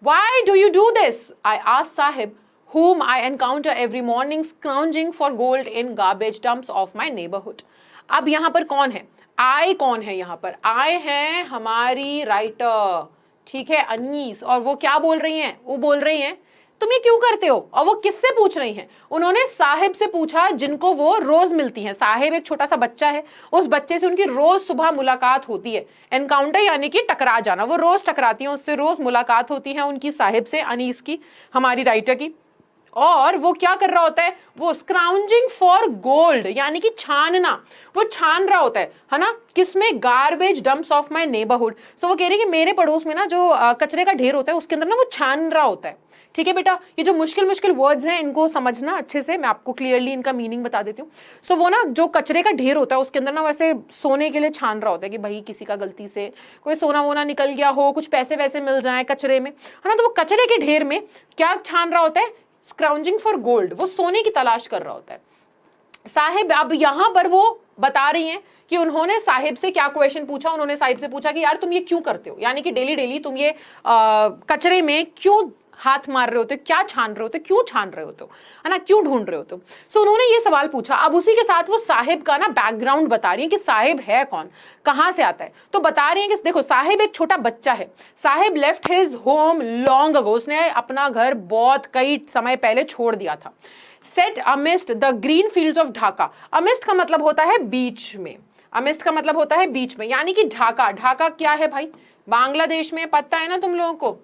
why do you do this, I asked Sahib whom I encounter every morning scrounging for gold in garbage dumps of my neighborhood। अब यहां पर कौन है? आई कौन है यहाँ पर? आई है हमारी राइटर, ठीक है, अनीस। और वो क्या बोल रही हैं? वो बोल रही हैं तुम ये क्यों करते हो, और वो किससे पूछ रही हैं? उन्होंने साहिब से पूछा, जिनको वो रोज मिलती हैं। साहिब एक छोटा सा बच्चा है, उस बच्चे से उनकी रोज सुबह मुलाकात होती है। एनकाउंटर यानी कि टकरा जाना, वो रोज टकराती हैं, उससे रोज मुलाकात होती है उनकी, साहिब से, अनीस की, हमारी राइटर की। और वो क्या कर रहा होता है? वो स्क्राउंजिंग फॉर गोल्ड यानी कि छानना, वो छान रहा होता है ना, किसमें? Garbage dumps of my neighbourhood. So वो कह रही है कि मेरे पड़ोस में ना जो कचरे का ढेर होता है उसके अंदर ना वो छान रहा होता है, ठीक है बेटा। ये जो मुश्किल मुश्किल वर्ड्स हैं इनको समझना अच्छे से, मैं आपको क्लियरली इनका मीनिंग बता देती हूँ। सो वो ना जो कचरे का ढेर होता है उसके अंदर ना वैसे सोने के लिए छान रहा होता है कि भाई किसी का गलती से कोई सोना वोना निकल गया हो, कुछ पैसे वैसे मिल जाए कचरे में, है ना। तो वो कचरे के ढेर में क्या छान रहा होता है? स्क्राउंजिंग फॉर गोल्ड, वो सोने की तलाश कर रहा होता है। साहिब अब यहां पर वो बता रही हैं कि उन्होंने साहिब से क्या क्वेश्चन पूछा। उन्होंने साहिब से पूछा कि यार तुम ये क्यों करते हो, यानी कि डेली डेली तुम ये कचरे में क्यों हाथ मार रहे होते, क्या छान रहे होते, क्यों छान रहे होते, है ना, क्यों ढूंढ रहे होते। सो उन्होंने ये सवाल पूछा। अब उसी के साथ वो साहिब का ना बैकग्राउंड बता रही है कि साहिब है कौन, कहां से आता है। तो बता रही है कि देखो साहिब एक छोटा बच्चा है। Sahib left his home long ago, उसने अपना घर बहुत कई समय पहले छोड़ दिया था। Set amidst the green fields of Dhaka, amidst का मतलब होता है बीच में, अमिस्ट का मतलब होता है बीच में, यानी कि ढाका। ढाका क्या है भाई? बांग्लादेश में, पता है ना तुम लोगों को।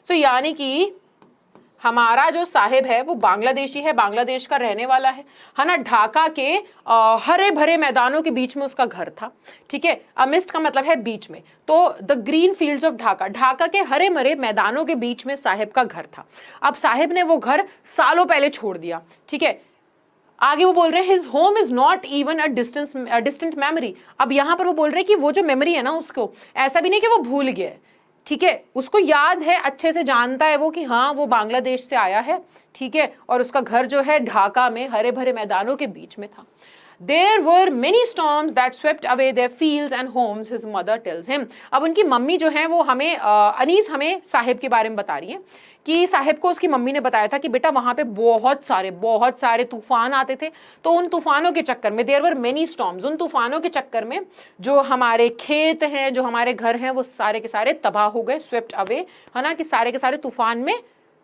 सो यानी कि हमारा जो साहिब है वो बांग्लादेशी है, बांग्लादेश का रहने वाला है ना। ढाका के हरे भरे मैदानों के बीच में उसका घर था, ठीक है। अमिस्ट का मतलब है बीच में, तो the green fields of Dhaka, Dhaka के हरे भरे मैदानों के बीच में साहिब का घर था। अब साहिब ने वो घर सालों पहले छोड़ दिया, ठीक है। आगे वो बोल रहे हैं his home is not even a distant memory. अब यहाँ पर वो बोल रहे हैं कि वो जो मेमोरी है ना, उसको ऐसा भी नहीं कि वो भूल गया है, ठीक है, उसको याद है, अच्छे से जानता है वो कि हाँ वो बांग्लादेश से आया है, ठीक है, और उसका घर जो है ढाका में हरे भरे मैदानों के बीच में था। There were many storms that swept away their fields and homes, his mother tells him। अब उनकी मम्मी जो है वो हमें अनीस हमें साहिब के बारे में बता रही है कि साहिब को उसकी मम्मी ने बताया था कि बेटा वहां पे बहुत सारे तूफान आते थे, तो उन तूफानों के चक्कर में देयर वर मेनी स्टॉर्म्स, उन तूफानों के चक्कर में जो हमारे खेत हैं, जो हमारे घर हैं, वो सारे के सारे तबाह हो गए, स्वेप्ट अवे, है ना, कि सारे के सारे तूफान में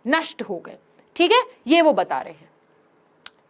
नष्ट हो गए, ठीक है, ये वो बता रहे हैं।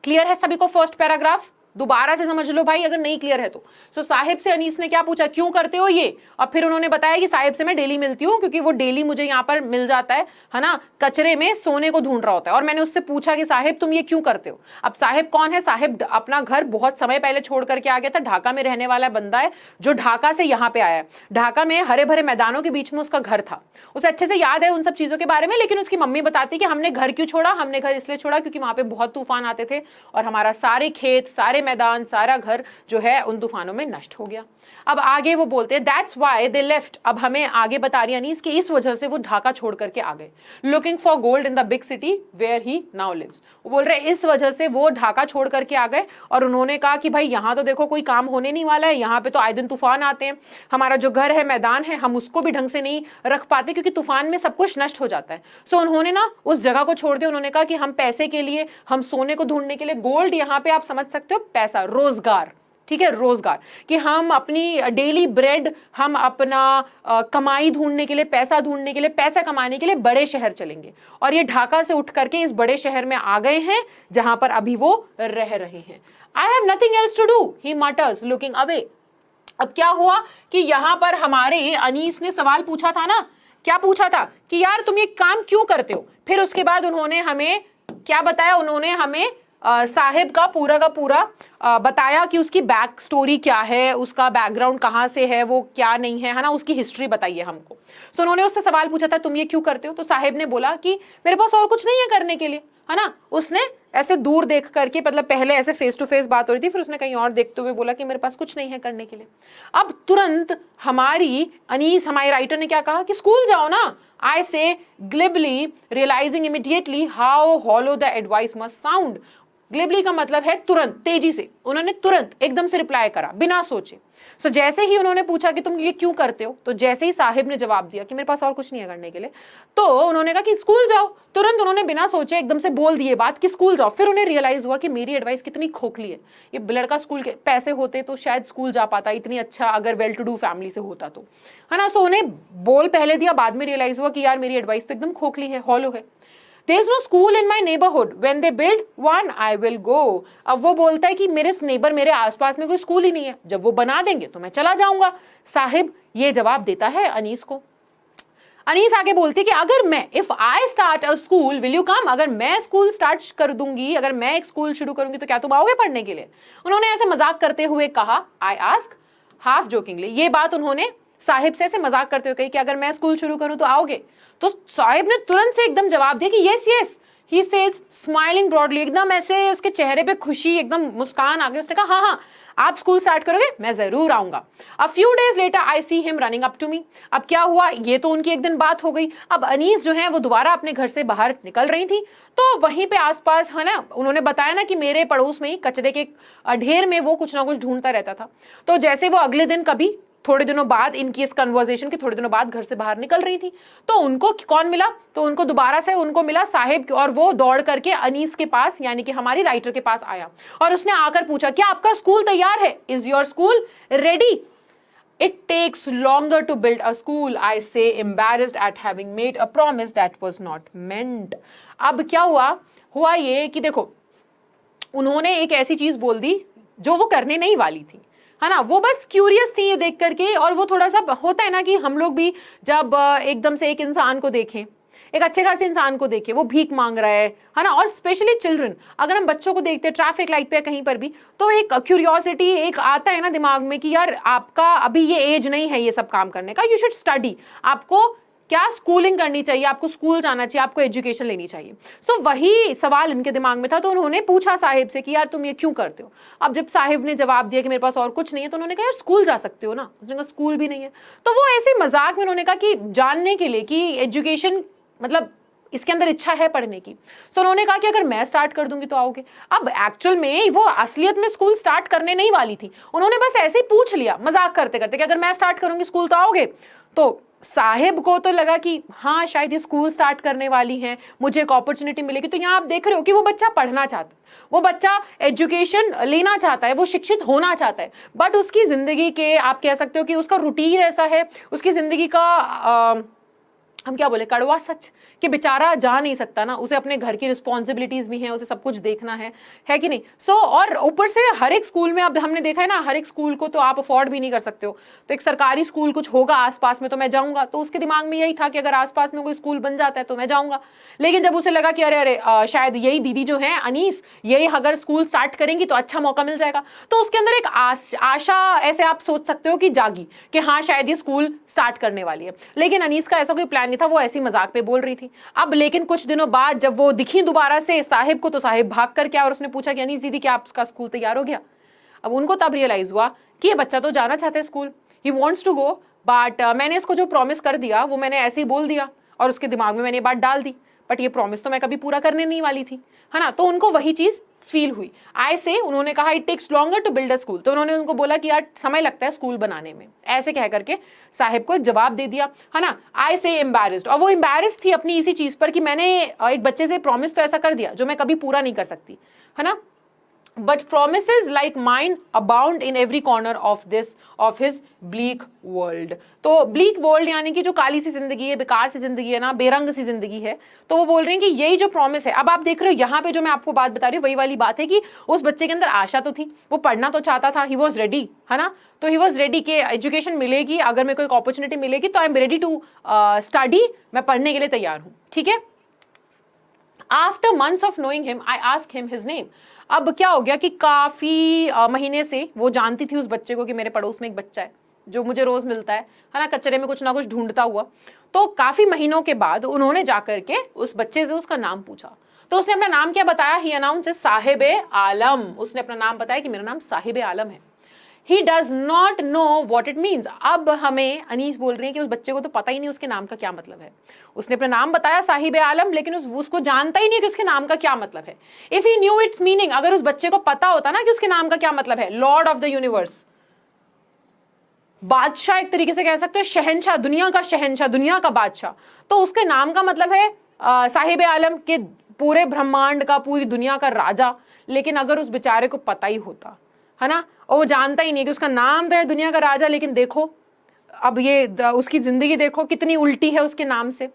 क्लियर है सभी को फर्स्ट पैराग्राफ? दोबारा से समझ लो भाई अगर नहीं क्लियर है तो। सो साहिब से अनीस ने क्या पूछा, क्यों करते हो ये, और फिर उन्होंने बताया कि साहिब से मैं डेली मिलती हूँ क्योंकि वो डेली मुझे यहाँ पर मिल जाता है ना, कचरे में सोने को ढूंढ रहा होता है, और मैंने उससे पूछा कि साहिब तुम ये क्यों करते हो। अब साहिब कौन है? साहिब अपना घर बहुत समय पहले छोड़ करके आ गया था, ढाका में रहने वाला बंदा है जो ढाका से यहाँ पे आया है। ढाका में हरे भरे मैदानों के बीच में उसका घर था, उसे अच्छे से याद है उन सब चीजों के बारे में, लेकिन उसकी मम्मी बताती कि हमने घर क्यों छोड़ा, हमने घर इसलिए छोड़ा क्योंकि वहां पे बहुत तूफान आते थे और हमारा सारे खेत, सारे मैदान, सारा घर जो है उन तूफानों में नष्ट हो गया। अब आगे वो बोलते हैं दैट्स व्हाई दे लेफ्ट। अब हमें आगे बता रही अनीस कि इस वजह से वो ढाका छोड़ करके आ गए, looking for gold in the big city where he now lives. वो बोल रहे हैं इस वजह से वो ढाका छोड़ करके आ गए, और उन्होंने कहा कि भाई यहाँ तो देखो कोई काम होने नहीं वाला है, यहाँ पे तो आए दिन तूफान आते हैं, हमारा जो घर है, मैदान है, हम उसको भी ढंग से नहीं रख पाते क्योंकि तूफान में सब कुछ नष्ट हो जाता है। सो उन्होंने ना उस जगह को छोड़ दिया, उन्होंने कहा कि हम पैसे के लिए, हम सोने को ढूंढने के लिए, गोल्ड यहाँ पे आप समझ सकते हो पैसा, रोजगार, ठीक है, रोजगार, कि हम अपनी डेली ब्रेड, हम अपना कमाई ढूंढने के लिए, पैसा ढूंढने के लिए, पैसा कमाने के लिए बड़े शहर चलेंगे, और ये ढाका से उठ करके इस बड़े शहर में आ गए हैं जहां पर अभी वो रह रहे हैं। I have nothing else to do he mutters looking away. अब क्या हुआ कि यहां पर हमारे अनीस ने सवाल पूछा था ना, क्या पूछा था कि यार तुम ये काम क्यों करते हो। फिर उसके बाद उन्होंने हमें क्या बताया, उन्होंने हमें साहिब का पूरा बताया कि उसकी बैक स्टोरी क्या है, उसका बैकग्राउंड कहाँ से है, वो क्या नहीं है ना, उसकी हिस्ट्री बताइए हमको। सो उन्होंने उससे सवाल पूछा था तुम ये क्यों करते हो, तो साहिब ने बोला कि मेरे पास और कुछ नहीं है करने के लिए, है ना। उसने ऐसे दूर देख करके, मतलब पहले ऐसे फेस टू फेस बात हो रही थी, फिर उसने कहीं और देखते हुए बोला कि मेरे पास कुछ नहीं है करने के लिए। अब तुरंत हमारी अनीस, हमारी राइटर ने क्या कहा कि स्कूल जाओ ना। I say glibly, realising immediately how hollow the advice must sound. Glibly का मतलब है तुरंत, तेजी से, उन्होंने तुरंत एकदम से रिप्लाई करा बिना सोचे। सो जैसे ही उन्होंने पूछा कि तुम ये क्यों करते हो, तो जैसे ही साहिब ने जवाब दिया कि मेरे पास और कुछ नहीं है करने के लिए, तो उन्होंने कहा कि स्कूल जाओ। तुरंत उन्होंने बिना सोचे एकदम से बोल दिए बात कि स्कूल जाओ। फिर उन्हें रियलाइज हुआ कि मेरी एडवाइस कितनी खोखली है, ये लड़का स्कूल के पैसे होते तो शायद स्कूल जा पाता, इतनी अच्छा अगर वेल टू डू फैमिली से होता तो, है ना। सो उन्हें बोल पहले दिया, बाद में रियलाइज हुआ कि यार मेरी एडवाइस तो एकदम खोखली है, हॉलो है। There is no school in my neighborhood. When they build one, I will go. अब वो बोलता है कि मेरे नेबर, मेरे आसपास में कोई स्कूल ही नहीं है, जब वो बना देंगे तो मैं चला जाऊंगा। साहिब ये जवाब देता है अनीस को। अनीस आगे बोलती है कि अगर मैं, if I start a school will you come, अगर मैं स्कूल स्टार्ट कर दूंगी, अगर मैं एक स्कूल शुरू करूंगी तो क्या तुम आओगे पढ़ने के लिए। उन्होंने ऐसे मजाक करते हुए कहा, आई आस्क, हाफ जोकिंगली। ये बात उन्होंने साहिब से ऐसे मजाक करते हुए कही कि अगर मैं स्कूल शुरू करूं तो आओगे। तो साहिब ने तुरंत से एकदम जवाब दिया कि yes yes, he says smiling broadly, एकदम ऐसे उसके चेहरे पे खुशी, एकदम मुस्कान आ गई। उसने कहा हाँ हाँ आप स्कूल स्टार्ट करोगे, मैं जरूर आऊंगा। A few days later I see him running up to me. अब क्या हुआ, ये तो उनकी एक दिन बात हो गई। अब अनीस जो है वो दोबारा अपने घर से बाहर निकल रही थी, तो वहीं पे आसपास, है ना, उन्होंने बताया ना कि मेरे पड़ोस में ही कचरे के ढेर में वो कुछ ना कुछ ढूंढता रहता था। तो जैसे वो अगले दिन कभी थोड़े दिनों बाद, इनकी इस कन्वर्सेशन के थोड़े दिनों बाद घर से बाहर निकल रही थी, तो उनको कौन मिला, तो उनको दोबारा से उनको मिला साहिब, और वो दौड़ करके अनीस के पास, यानी कि हमारी राइटर के पास आया, और उसने आकर पूछा क्या आपका स्कूल तैयार है, is your school ready. It takes longer to build a school, I say, embarrassed at having made a promise that was not meant. अब क्या हुआ ये कि देखो, उन्होंने एक ऐसी चीज बोल दी जो वो करने नहीं वाली थी, है ना। वो बस क्यूरियस थी ये देख करके, और वो थोड़ा सा होता है ना कि हम लोग भी जब एकदम से एक इंसान को देखें, एक अच्छे खासे इंसान को देखें, वो भीख मांग रहा है ना, और स्पेशली चिल्ड्रन, अगर हम बच्चों को देखते हैं ट्रैफिक लाइट पे कहीं पर भी, तो एक क्यूरियोसिटी एक आता है ना दिमाग में कि यार आपका अभी ये एज नहीं है ये सब काम करने का, यू शुड स्टडी, आपको क्या स्कूलिंग करनी चाहिए, आपको स्कूल जाना चाहिए, आपको एजुकेशन लेनी चाहिए। सो वही सवाल इनके दिमाग में था, तो उन्होंने पूछा साहिब से कि यार तुम ये क्यों करते हो। अब जब साहिब ने जवाब दिया कि मेरे पास और कुछ नहीं है, तो उन्होंने कहा यार स्कूल जा सकते हो ना। उसने कहा स्कूल भी नहीं है। तो वो ऐसे मजाक में उन्होंने कहा कि जानने के लिए कि एजुकेशन मतलब इसके अंदर इच्छा है पढ़ने की। सो उन्होंने कहा कि अगर मैं स्टार्ट कर दूंगी तो आओगे। अब एक्चुअल में वो असलियत में स्कूल स्टार्ट करने नहीं वाली थी, उन्होंने बस ऐसे ही पूछ लिया मजाक करते करते कि अगर मैं स्टार्ट करूंगी स्कूल तो आओगे। तो साहिब को तो लगा कि हाँ शायद ये स्कूल स्टार्ट करने वाली हैं, मुझे एक अपॉर्चुनिटी मिलेगी। तो यहाँ आप देख रहे हो कि वो बच्चा पढ़ना चाहता है, वो बच्चा एजुकेशन लेना चाहता है, वो शिक्षित होना चाहता है, बट उसकी जिंदगी के आप कह सकते हो कि उसका रूटीन ऐसा है, उसकी जिंदगी का हम क्या बोले कड़वा सच कि बेचारा जा नहीं सकता ना, उसे अपने घर की रिस्पॉन्सिबिलिटीज भी हैं, उसे सब कुछ देखना है कि नहीं। सो और ऊपर से हर एक स्कूल में अब हमने देखा है ना, हर एक स्कूल को तो आप अफोर्ड भी नहीं कर सकते हो। तो एक सरकारी स्कूल कुछ होगा आसपास में तो मैं जाऊंगा। तो उसके दिमाग में यही था कि अगर आसपास में कोई स्कूल बन जाता है तो मैं जाऊंगा। लेकिन जब उसे लगा कि अरे अरे शायद यही दीदी जो है अनीस, यही अगर स्कूल स्टार्ट करेंगी तो अच्छा मौका मिल जाएगा, तो उसके अंदर एक आशा ऐसे आप सोच सकते हो कि जागी कि हाँ शायद ये स्कूल स्टार्ट करने वाली है। लेकिन अनीस का ऐसा कोई प्लान नहीं था, वो ऐसी मजाक पे बोल रही थी। अब लेकिन कुछ दिनों बाद जब वो दिखी दोबारा से साहिब को, तो साहिब भाग कर क्या और उसने पूछा कि अनीस दीदी क्या आपका स्कूल तैयार हो गया। अब उनको तब रियलाइज हुआ कि ये बच्चा तो जाना चाहता है school, he wants to go, but मैंने इसको जो प्रॉमिस कर दिया वो मैंने ऐसे ही बोल दिया और उसके दिमाग में मैंने ये बात डाल दी, बट ये प्रॉमिस तो मैं कभी पूरा करने नहीं वाली थी, है ना। तो उनको वही चीज फील हुई। आई से उन्होंने कहा it takes longer to build a school, तो उन्होंने उनको बोला कि यार समय लगता है स्कूल बनाने में, ऐसे कह करके साहिब को एक जवाब दे दिया, है ना। आई से एम्बैरेस्ड, और वो एम्बैरेस थी अपनी इसी चीज पर कि मैंने एक बच्चे से प्रॉमिस तो ऐसा कर दिया जो मैं कभी पूरा नहीं कर सकती, है ना। But promises like mine abound in every corner of his bleak world. तो bleak world यानी कि जो काली सी जिंदगी है, बेकार सी जिंदगी है ना, बेरंग सी जिंदगी है। तो वो बोल रहे हैं कि यही जो प्रॉमिस है, अब आप देख रहे हो यहाँ पे जो मैं आपको बात बता रही हूँ वही वाली बात है कि उस बच्चे के अंदर आशा तो थी, वो पढ़ना तो चाहता था, ही वॉज रेडी, है ना। तो ही वॉज रेडी कि एजुकेशन मिलेगी, अगर मेरे को एक अपॉर्चुनिटी मिलेगी तो I am ready to study, मैं पढ़ने के लिए तैयार हूँ, ठीक है। After months of knowing him I ask him his name. अब क्या हो गया कि काफी महीने से वो जानती थी उस बच्चे को कि मेरे पड़ोस में एक बच्चा है जो मुझे रोज मिलता है ना, कचरे में कुछ ना कुछ ढूंढता हुआ। तो काफी महीनों के बाद उन्होंने जाकर के उस बच्चे से उसका नाम पूछा। तो उसने अपना नाम क्या बताया, ही अनाउंस साहिब आलम। उसने अपना नाम बताया कि मेरा नाम साहिब आलम है। He does not know what it means. अब हमें अनीस बोल रहे हैं कि उस बच्चे को तो पता ही नहीं उसके नाम का क्या मतलब है। उसने अपना नाम बताया साहिब आलम, लेकिन उसको जानता ही नहीं कि उसके नाम का क्या मतलब है। If he knew its meaning, अगर उस बच्चे को पता होता ना कि उसके नाम का क्या मतलब है, लॉर्ड ऑफ द यूनिवर्स, बादशाह एक तरीके से कह सकते हो, शहंशाह, दुनिया का शहंशाह, दुनिया का बादशाह, तो उसके नाम का मतलब है साहिब आलम के पूरे ब्रह्मांड का, पूरी दुनिया का राजा। लेकिन अगर उस बेचारे को पता ही होता, है ना, और वो जानता ही नहीं कि उसका नाम तो है दुनिया का राजा, लेकिन देखो अब ये उसकी जिंदगी देखो कितनी उल्टी है उसके नाम से,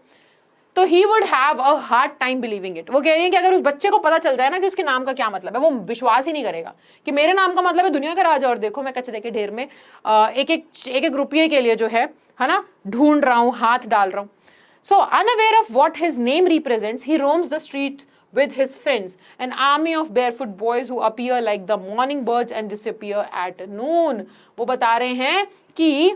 तो he would have a hard time believing it. वो कह रही है कि अगर उस बच्चे को पता चल जाए ना कि उसके नाम का क्या मतलब है, वो विश्वास ही नहीं करेगा कि मेरे नाम का मतलब है दुनिया का राजा, और देखो मैं कचरे के ढेर में एक रुपये के लिए जो है ना, ढूंढ रहा हूँ, हाथ डाल रहा हूँ। So unaware of what his name represents, he roams the street with his friends, an army of barefoot boys who appear like the morning birds and disappear at noon. वो बता रहे हैं कि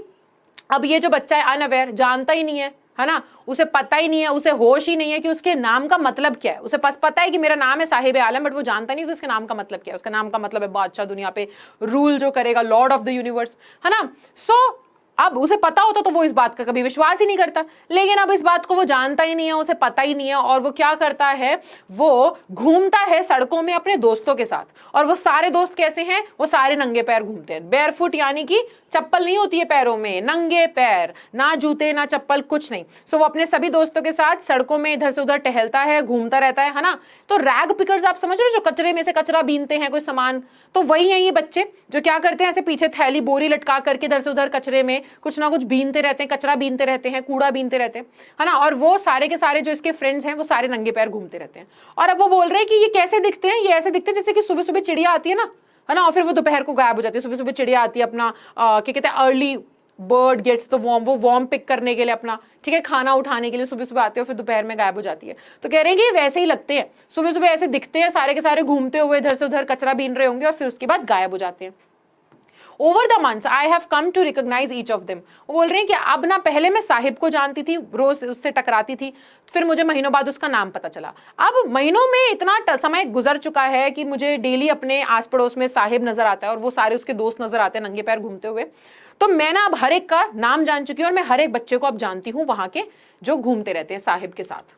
अब ये जो बच्चा है अनअवेयर, जानता ही नहीं है ना, उसे पता ही नहीं है, उसे होश ही नहीं है कि उसके नाम का मतलब क्या है। उसे बस पता है कि मेरा नाम है साहिब आलम, बट वो जानता नहीं कि उसके नाम का मतलब क्या है। उसका नाम का मतलब है बादशाह, दुनिया पे रूल जो करेगा, लॉर्ड ऑफ द यूनिवर्स, है ना। सो अब उसे पता होता तो वो इस बात का कभी विश्वास ही नहीं करता, लेकिन अब इस बात को वो जानता ही नहीं है, उसे पता ही नहीं है, और वो क्या करता है, वो घूमता है सड़कों में अपने दोस्तों के साथ। और वो सारे दोस्त कैसे हैं, वो सारे नंगे पैर घूमते हैं, बेयरफुट यानी कि चप्पल नहीं होती है पैरों में, नंगे पैर, ना जूते ना चप्पल, कुछ नहीं। सो वो अपने सभी दोस्तों के साथ सड़कों में इधर से उधर टहलता है, घूमता रहता है ना। तो रैग पिकर्स आप समझ रहे हो, जो कचरे में से कचरा बीनते हैं कोई सामान, तो वही है ये बच्चे जो क्या करते हैं, ऐसे पीछे थैली बोरी लटका करके इधर से उधर कचरे में कुछ ना कुछ बीनते रहते हैं, कचरा बीनते रहते हैं, कूड़ा बीनते रहते हैं, है ना। और वो सारे के सारे जो इसके फ्रेंड्स हैं वो सारे नंगे पैर घूमते रहते हैं। और अब वो बोल रहे हैं कि ये कैसे दिखते हैं, ये ऐसे दिखते हैं जैसे कि सुबह सुबह चिड़िया आती है ना, है ना, और फिर वो दोपहर को गायब हो जाती है। सुबह सुबह चिड़िया आती है, अपना क्या कहते हैं, early bird gets the worm, वो वॉर्म पिक करने के लिए अपना, ठीक है, खाना उठाने के लिए सुबह सुबह आती है और फिर दोपहर में गायब हो जाती है। तो कह रहे हैं कि वैसे ही लगते हैं, सुबह सुबह ऐसे दिखते हैं, सारे के सारे घूमते हुए इधर से उधर कचरा बीन रहे होंगे और फिर उसके बाद गायब हो जाते हैं। Over the months I have come to recognise each of them. वो बोल रहे हैं कि अब ना पहले मैं साहिब को जानती थी, रोज उससे टकराती थी, फिर मुझे महीनों बाद उसका नाम पता चला। अब महीनों में इतना समय गुजर चुका है कि मुझे डेली अपने आस पड़ोस में साहिब नजर आता है और वो सारे उसके दोस्त नजर आते हैं नंगे पैर घूमते हुए। तो मैं ना अब हर एक का नाम जान चुकी हूँ और मैं हर एक बच्चे को अब जानती हूँ वहां के जो घूमते रहते हैं साहिब के साथ।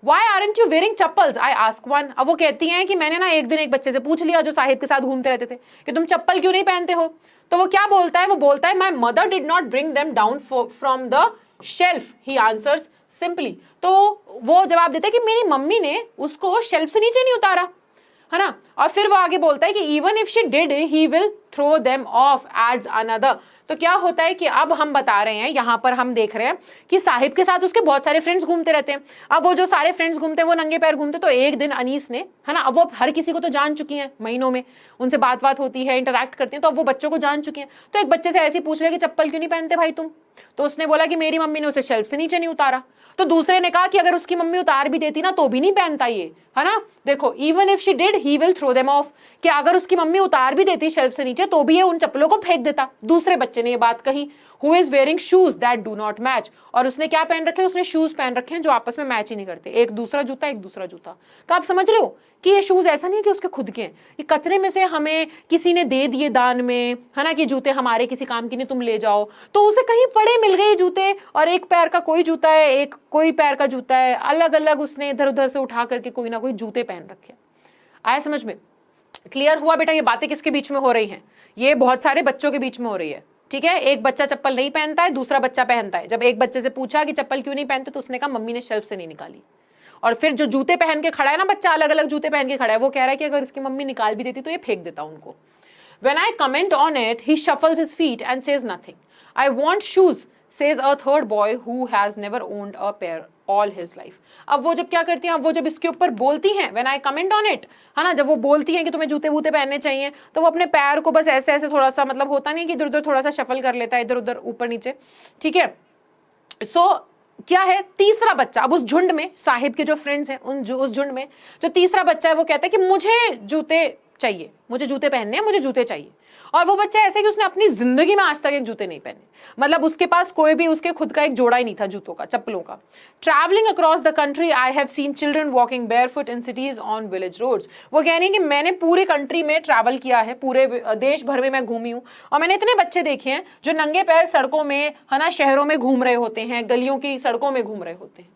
Why aren't you wearing chappals? I ask one। अब वो कहती हैं कि मैंने ना एक दिन एक बच्चे से पूछ लिया जो साहिब के साथ घूमते रहते थे कि तुम चप्पल क्यों नहीं पहनते हो। तो वो क्या बोलता है, वो बोलता है my mother did not bring them down from the shelf, he answers simply. तो वो जवाब देता है कि मेरी मम्मी ने उसको शेल्फ से नीचे नहीं उतारा, है ना। और फिर वो आगे बोलता है कि even if she did he will throw them off ads another. तो क्या होता है कि अब हम बता रहे हैं, यहां पर हम देख रहे हैं कि साहिब के साथ उसके बहुत सारे फ्रेंड्स घूमते रहते हैं। अब वो जो सारे फ्रेंड्स घूमते हैं वो नंगे पैर घूमते। तो एक दिन अनीस ने, है ना, अब वो हर किसी को तो जान चुकी हैं, महीनों में उनसे बात होती है, इंटरैक्ट करती हैं, तो अब वो बच्चों को जान चुकी हैं। तो एक बच्चे से ऐसे पूछ लिया कि चप्पल क्यों नहीं पहनते भाई तुम। तो उसने बोला कि मेरी मम्मी ने उसे शेल्फ से नीचे नहीं उतारा। तो दूसरे ने कहा कि अगर उसकी मम्मी उतार भी देती ना तो भी नहीं पहनता ये, है ना। देखो, even if she did he will throw them off, कि अगर उसकी मम्मी उतार भी देती शेल्फ से नीचे तो भी ये उन चप्पलों को फेंक देता। दूसरे बच्चे ने ये बात कही। Who is wearing shoes that do not match, और उसने क्या पहन रखे, उसने शूज पहन रखे हैं जो आपस में मैच ही नहीं करते, एक दूसरा जूता एक दूसरा जूता। तो आप समझ रहे हो कि ये शूज ऐसा नहीं है कि उसके खुद के हैं, ये कचरे में से हमें किसी ने दे दिए दान में, है ना, कि जूते हमारे किसी काम के नहीं, तुम ले जाओ। तो उसे कहीं पड़े मिल गए जूते, और एक पैर का कोई जूता है, एक कोई पैर का जूता है, अलग अलग उसने इधर उधर से उठा करके कोई ना कोई जूते पहन रखे। आया समझ में? क्लियर हुआ बेटा? ये बातें किसके बीच में हो रही हैं? ये बहुत सारे बच्चों के बीच में हो रही है, ठीक है। एक बच्चा चप्पल नहीं पहनता है, दूसरा बच्चा पहनता है। जब एक बच्चे से पूछा कि चप्पल क्यों नहीं पहनते, तो उसने कहा मम्मी ने शेल्फ से नहीं निकाली। और फिर जो जूते पहन के खड़ा है ना बच्चा, अलग अलग जूते पहन के खड़ा है, वो कह रहा है कि अगर इसकी मम्मी निकाल भी देती तो ये फेंक देता उनको। When I comment on it, he shuffles his feet and says nothing. I want shoes, says a third boy who has never owned a pair all his life. अब वो जब क्या करती हैं, अब वो जब इसके ऊपर बोलती हैं, when I comment on it, है ना, जब वो बोलती हैं कि तुम्हें जूते वूते पहनने चाहिए, तो वो अपने पैर को बस ऐसे ऐसे थोड़ा सा, मतलब होता नहीं कि इधर उधर थोड़ा सा शफल कर लेता है, इधर उधर ऊपर नीचे, ठीक है। सो क्या है, तीसरा बच्चा, अब उस झुंड में, साहिब के जो फ्रेंड्स हैं उस झुंड में जो तीसरा बच्चा है, वो कहता है कि मुझे जूते चाहिए, मुझे जूते पहनने हैं, मुझे जूते चाहिए। और वो बच्चा ऐसे कि उसने अपनी जिंदगी में आज तक एक जूते नहीं पहने, मतलब उसके पास कोई भी उसके खुद का एक जोड़ा ही नहीं था जूतों का, चप्पलों का। Travelling across the country I have seen children walking barefoot in cities on village roads. वो कह रही है कि मैंने पूरे कंट्री में ट्रैवल किया है, पूरे देश भर में मैं घूमी हूँ, और मैंने इतने बच्चे देखे हैं जो नंगे पैर सड़कों में, है ना, शहरों में घूम रहे होते हैं, गलियों की सड़कों में घूम रहे होते हैं।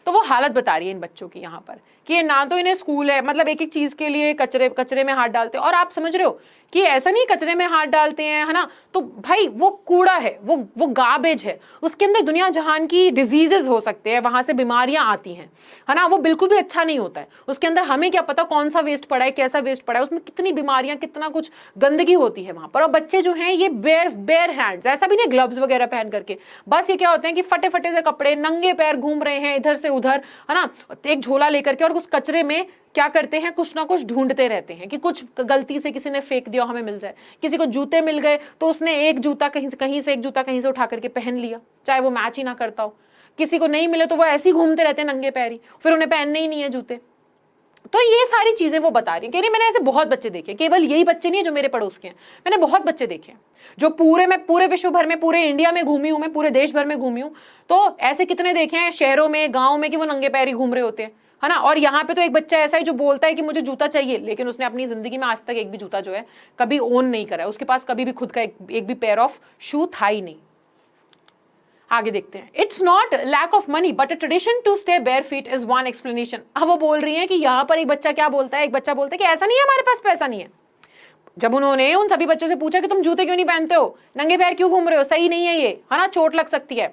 तो वो हालत बता रही है इन बच्चों की यहाँ पर कि ना तो इन्हें स्कूल है, मतलब एक एक चीज के लिए कचरे में हाथ डालते हैं। और आप समझ रहे हो कि ऐसा नहीं कचरे में हाथ डालते हैं, है ना, तो भाई वो कूड़ा है, वो गार्बेज है, उसके अंदर दुनिया जहान की डिजीजेस हो सकते हैं, वहां से बीमारियां आती हैं, है ना, वो बिल्कुल भी अच्छा नहीं होता है। उसके अंदर हमें क्या पता कौन सा वेस्ट पड़ा है, कैसा वेस्ट पड़ा है, उसमें कितनी बीमारियां, कितना कुछ गंदगी होती है वहां पर। और बच्चे जो हैं ये बेयर हैंड्स, ऐसा भी नहीं ग्लव्स वगैरह पहन करके, बस ये क्या होते हैं कि फटे फटे से कपड़े, नंगे पैर घूम रहे हैं इधर से उधर, है ना, एक झोला लेकर के, और उस कचरे में क्या करते हैं, कुछ ना कुछ ढूंढते रहते हैं कि कुछ गलती से किसी ने फेंक दिया हमें मिल जाए। किसी को जूते मिल गए तो उसने एक जूता कहीं से एक जूता कहीं से उठा करके पहन लिया, चाहे वो मैच ही ना करता हो। किसी को नहीं मिले तो वो ऐसे ही घूमते रहते हैं नंगे पैरी, फिर उन्हें पहनने ही नहीं है जूते। तो ये सारी चीजें वो बता रही है। कह रही मैंने ऐसे बहुत बच्चे देखे, केवल यही बच्चे नहीं है जो मेरे पड़ोस के हैं, मैंने बहुत बच्चे देखे हैं जो मैं पूरे विश्व भर में, पूरे इंडिया में घूमी हूं, मैं पूरे देश भर में घूमी हूं। तो ऐसे कितने देखे हैं शहरों में, गाँव में, कि वो नंगे पैरी घूम रहे होते हैं, है ना। और यहाँ पे तो एक बच्चा ऐसा है जो बोलता है कि मुझे जूता चाहिए, लेकिन उसने अपनी जिंदगी में आज तक एक भी जूता जो है कभी ओन नहीं करा है, उसके पास कभी भी खुद का एक भी पेयर ऑफ शू था ही नहीं। आगे देखते हैं। It's not lack of money but a tradition to stay bare feet is one explanation. अब वो बोल रही है कि यहाँ पर एक बच्चा क्या बोलता है, एक बच्चा बोलता है कि ऐसा नहीं है, हमारे पास पैसा नहीं है। जब उन्होंने उन सभी बच्चों से पूछा कि तुम जूते क्यों नहीं पहनते हो, नंगे पैर क्यों घूम रहे हो, सही नहीं है ये, है ना, चोट लग सकती है।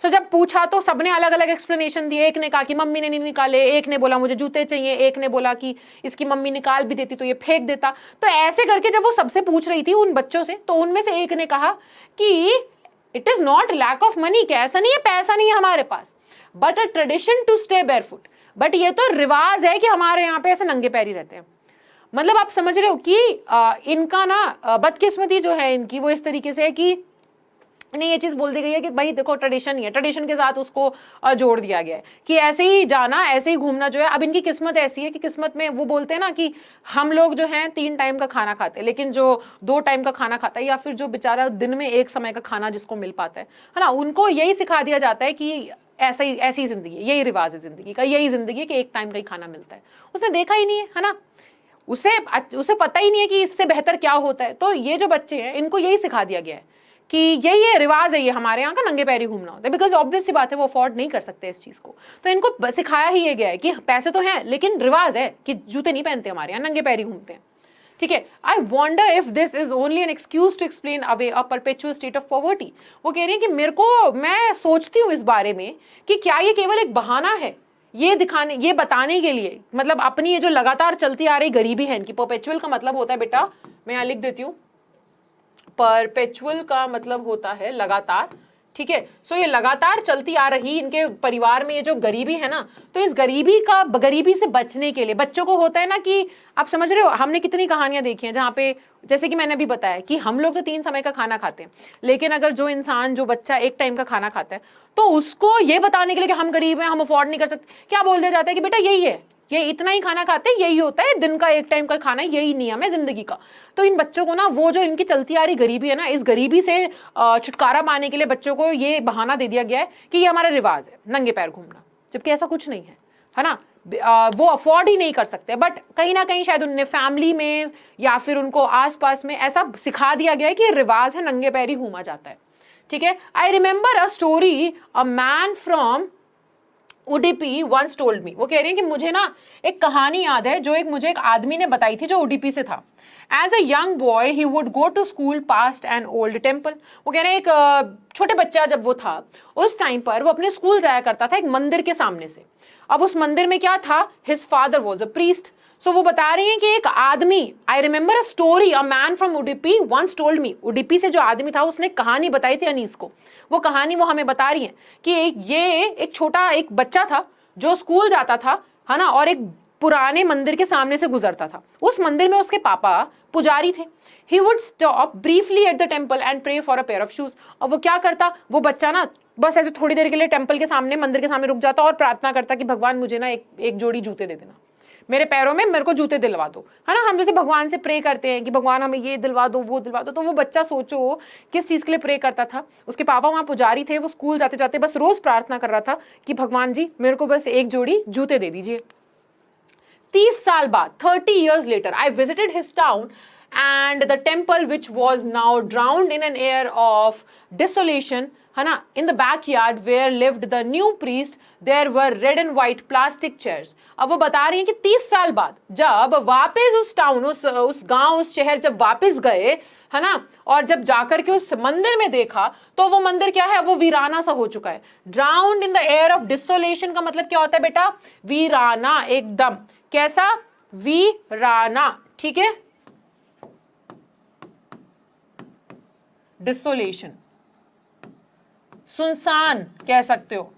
तो जब पूछा तो सबने अलग अलग एक्सप्लेनेशन दिए। एक ने कहा कि मम्मी ने नहीं निकाले, एक ने बोला मुझे जूते चाहिए, एक ने बोला कि इसकी मम्मी निकाल भी देती तो ये फेंक देता। तो ऐसे करके जब वो सबसे पूछ रही थी उन बच्चों से, तो उनमें से एक ने कहा कि it is not lack of money, क्या ऐसा नहीं है, पैसा नहीं है हमारे पास, but a tradition to stay barefoot, but ये तो रिवाज है कि हमारे यहाँ पे ऐसे नंगे पैर ही रहते हैं। मतलब आप समझ रहे हो कि इनका ना बदकिस्मती जो है इनकी, वो इस तरीके से है कि नहीं, ये चीज़ बोल दी गई है कि भाई देखो ट्रेडिशन ही है, ट्रेडिशन के साथ उसको जोड़ दिया गया है कि ऐसे ही जाना, ऐसे ही घूमना जो है। अब इनकी किस्मत ऐसी है कि किस्मत में वो बोलते हैं ना कि हम लोग जो हैं 3 टाइम का खाना खाते हैं, लेकिन जो 2 टाइम का खाना खाता है या फिर जो बेचारा दिन में 1 समय का खाना जिसको मिल पाता है ना, उनको यही सिखा दिया जाता है कि ऐसा ही, ऐसी जिंदगी है, यही रिवाज है जिंदगी का, यही जिंदगी है कि 1 टाइम का ही खाना मिलता है। उसने देखा ही नहीं है ना, उसे पता ही नहीं है कि इससे बेहतर क्या होता है। तो ये जो बच्चे हैं इनको यही सिखा दिया गया है कि ये रिवाज है, ये हमारे यहाँ का नंगे पैरी घूमना होता है, बिकॉज ऑब्वियस सी बात है वो अफोर्ड नहीं कर सकते इस चीज को। तो इनको सिखाया ही ये गया है कि पैसे तो हैं लेकिन रिवाज है कि जूते नहीं पहनते, हमारे यहाँ नंगे पैरी घूमते हैं। ठीक है, I wonder if this is only an excuse to explain away a perpetual state of poverty. वो कह रही है कि मैं सोचती हूँ इस बारे में कि क्या ये केवल एक बहाना है ये बताने के लिए, मतलब अपनी ये जो लगातार चलती आ रही गरीबी है इनकी। परपेचुअल का मतलब होता है बेटा, मैं यहाँ लिख देती हूँ, परपेचुअल का मतलब होता है लगातार। ठीक है, सो ये लगातार चलती आ रही इनके परिवार में ये जो गरीबी है ना, तो इस गरीबी से बचने के लिए बच्चों को होता है ना कि आप समझ रहे हो, हमने कितनी कहानियां देखी हैं जहाँ पे, जैसे कि मैंने अभी बताया कि हम लोग तो 3 समय का खाना खाते हैं, लेकिन अगर जो बच्चा 1 टाइम का खाना खाता है तो उसको ये बताने के लिए कि हम गरीब हैं, हम अफोर्ड नहीं कर सकते, क्या बोल दिया जाता है कि बेटा यही है, ये इतना ही खाना खाते हैं, यही होता है दिन का 1 टाइम का खाना, यही नियम है जिंदगी का। तो इन बच्चों को ना वो जो इनकी चलती आ रही गरीबी है ना, इस गरीबी से छुटकारा पाने के लिए बच्चों को ये बहाना दे दिया गया है कि ये हमारा रिवाज है नंगे पैर घूमना, जबकि ऐसा कुछ नहीं है ना। वो अफोर्ड ही नहीं कर सकते, बट कहीं ना कहीं शायद उन्हें फैमिली में या फिर उनको आसपास में ऐसा सिखा दिया गया है कि रिवाज है, नंगे पैर ही घूमा जाता है। ठीक है, I remember a story a man from Udupi once told me. वो कह रही है कि मुझे ना एक कहानी याद है जो मुझे एक आदमी ने बताई थी जो उडुपी से था। As a young boy he would go to school past an old temple. वो कह रहे हैं एक छोटे बच्चा जब वो था उस टाइम पर वो अपने स्कूल जाया करता था एक मंदिर के सामने से। अब उस मंदिर में क्या था, his father was a priest. So वो बता रही हैं कि एक आदमी, I remember a story a man from Udupi once told me. Udupi से जो आदमी था उसने कहानी बताई थी अनीस को। वो कहानी वो हमें बता रही है कि ये एक छोटा एक बच्चा था जो स्कूल जाता था, है ना, और एक पुराने मंदिर के सामने से गुजरता था। उस मंदिर में उसके पापा पुजारी थे। He would stop briefly at the temple and pray for a pair of shoes. और वो क्या करता, वो बच्चा ना बस ऐसे थोड़ी देर के लिए टेम्पल के सामने, मंदिर के सामने रुक जाता और प्रार्थना करता कि भगवान मुझे ना एक जोड़ी जूते दे देना, मेरे पैरों में मेरे को जूते दिलवा दो, है ना। हम जैसे भगवान से प्रे करते हैं कि भगवान हमें ये दिलवा दो वो दिलवा दो, तो वो बच्चा सोचो किस चीज़ के लिए प्रे करता था। उसके पापा वहाँ पुजारी थे, वो स्कूल जाते जाते बस रोज प्रार्थना कर रहा था कि भगवान जी मेरे को बस एक जोड़ी जूते दे दीजिए। 30 साल बाद, 30 years later, I visited his town and the temple, which was now drowned in an air of desolation, है ना, in the backyard where lived the new priest, there were red and white plastic chairs. अब वो बता रही हैं कि 30 साल बाद जब वापस उस टाउन, उस गांव, उस शहर जब वापस गए, है ना, और जब जाकर के उस मंदिर में देखा तो वो मंदिर क्या है, वो वीराना सा हो चुका है। Drowned in the air of desolation का मतलब क्या होता है बेटा, वीराना, एकदम कैसा, वीराना। ठीक है, डिसोलेशन, सुनसान कह सकते हो।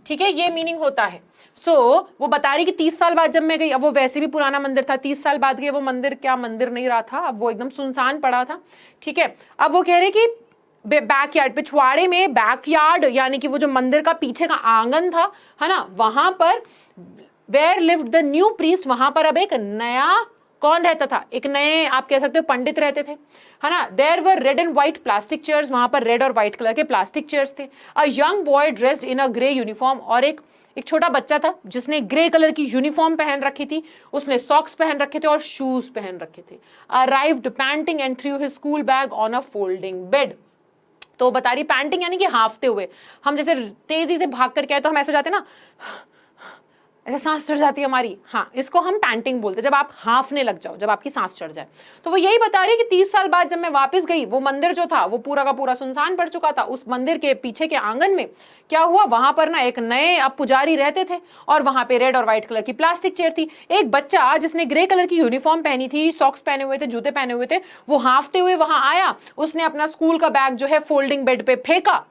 ठीक है, ये मीनिंग होता है। सो वो बता रही कि 30 साल बाद जब मैं गई, अब वो वैसे भी पुराना मंदिर था, 30 साल बाद गए, वो मंदिर क्या मंदिर नहीं रहा था, अब वो एकदम सुनसान पड़ा था। ठीक है, अब वो कह रहे कि बैकयार्ड, पिछवाड़े में बैकयार्ड यानी कि वो जो मंदिर का पीछे का आंगन था, है ना, वहां पर where lived the new priest, वहां पर अब एक नया कौन रहता था, एक नए आप कह सकते हो पंडित रहते थे, है ना। There were red and white plastic chairs, वहां पर रेड और व्हाइट कलर के प्लास्टिक चेयर्स थे। A young boy dressed in a grey uniform, और एक छोटा बच्चा था जिसने ग्रे कलर की यूनिफॉर्म पहन रखी थी, उसने सॉक्स पहन रखे थे और शूज पहन रखे थे। Arrived painting and through his school bag on a folding bed. तो बता रही पैंटिंग यानी कि हाफते हुए, हम जैसे तेजी से भाग करके आए तो हम ऐसे जाते ना, ऐसे सांस चढ़ जाती है हमारी, हाँ, इसको हम पैंटिंग बोलते हैं, जब आप हाफने लग जाओ, जब आपकी सांस चढ़ जाए। तो वो यही बता रही है कि 30 साल बाद जब मैं वापस गई, वो मंदिर जो था वो पूरा का पूरा सुनसान पड़ चुका था। उस मंदिर के पीछे के आंगन में क्या हुआ, वहां पर ना एक नए अब पुजारी रहते थे और वहां पे रेड और व्हाइट कलर की प्लास्टिक चेयर थी। एक बच्चा जिसने ग्रे कलर की यूनिफॉर्म पहनी थी, सॉक्स पहने हुए थे, जूते पहने हुए थे, वो हाफते हुए वहां आया, उसने अपना स्कूल का बैग जो है फोल्डिंग बेड पे फेंका।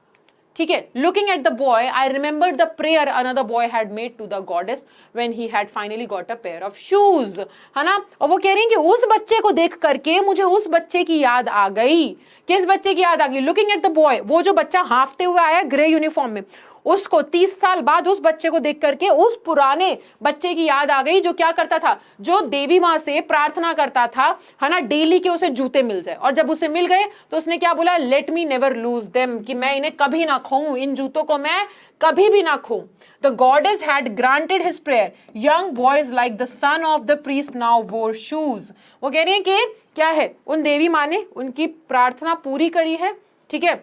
ठीक है, looking at the boy I remember the prayer another boy had made to the goddess when he had finally got a pair of shoes, है ना। और वो कह रही हैं कि उस बच्चे को देख करके मुझे उस बच्चे की याद आ गई। किस बच्चे की याद आ गई? लुकिंग एट द बॉय, वो जो बच्चा हाफते हुए आया ग्रे यूनिफॉर्म में, उसको 30 साल बाद उस बच्चे को देख करके उस पुराने बच्चे की याद आ गई जो क्या करता था, जो देवी माँ से प्रार्थना करता था, है ना, डेली के उसे जूते मिल जाए। और जब उसे मिल गए तो उसने क्या बोला? Let me never lose them, कि मैं इन्हें कभी ना खोऊं, इन जूतों को मैं कभी भी ना खोऊं। The goddess had granted his prayer, young boys like the son of the priest now wore shoes. वो कह रही है कि क्या है, उन देवी माँ ने उनकी प्रार्थना पूरी करी है, ठीक है।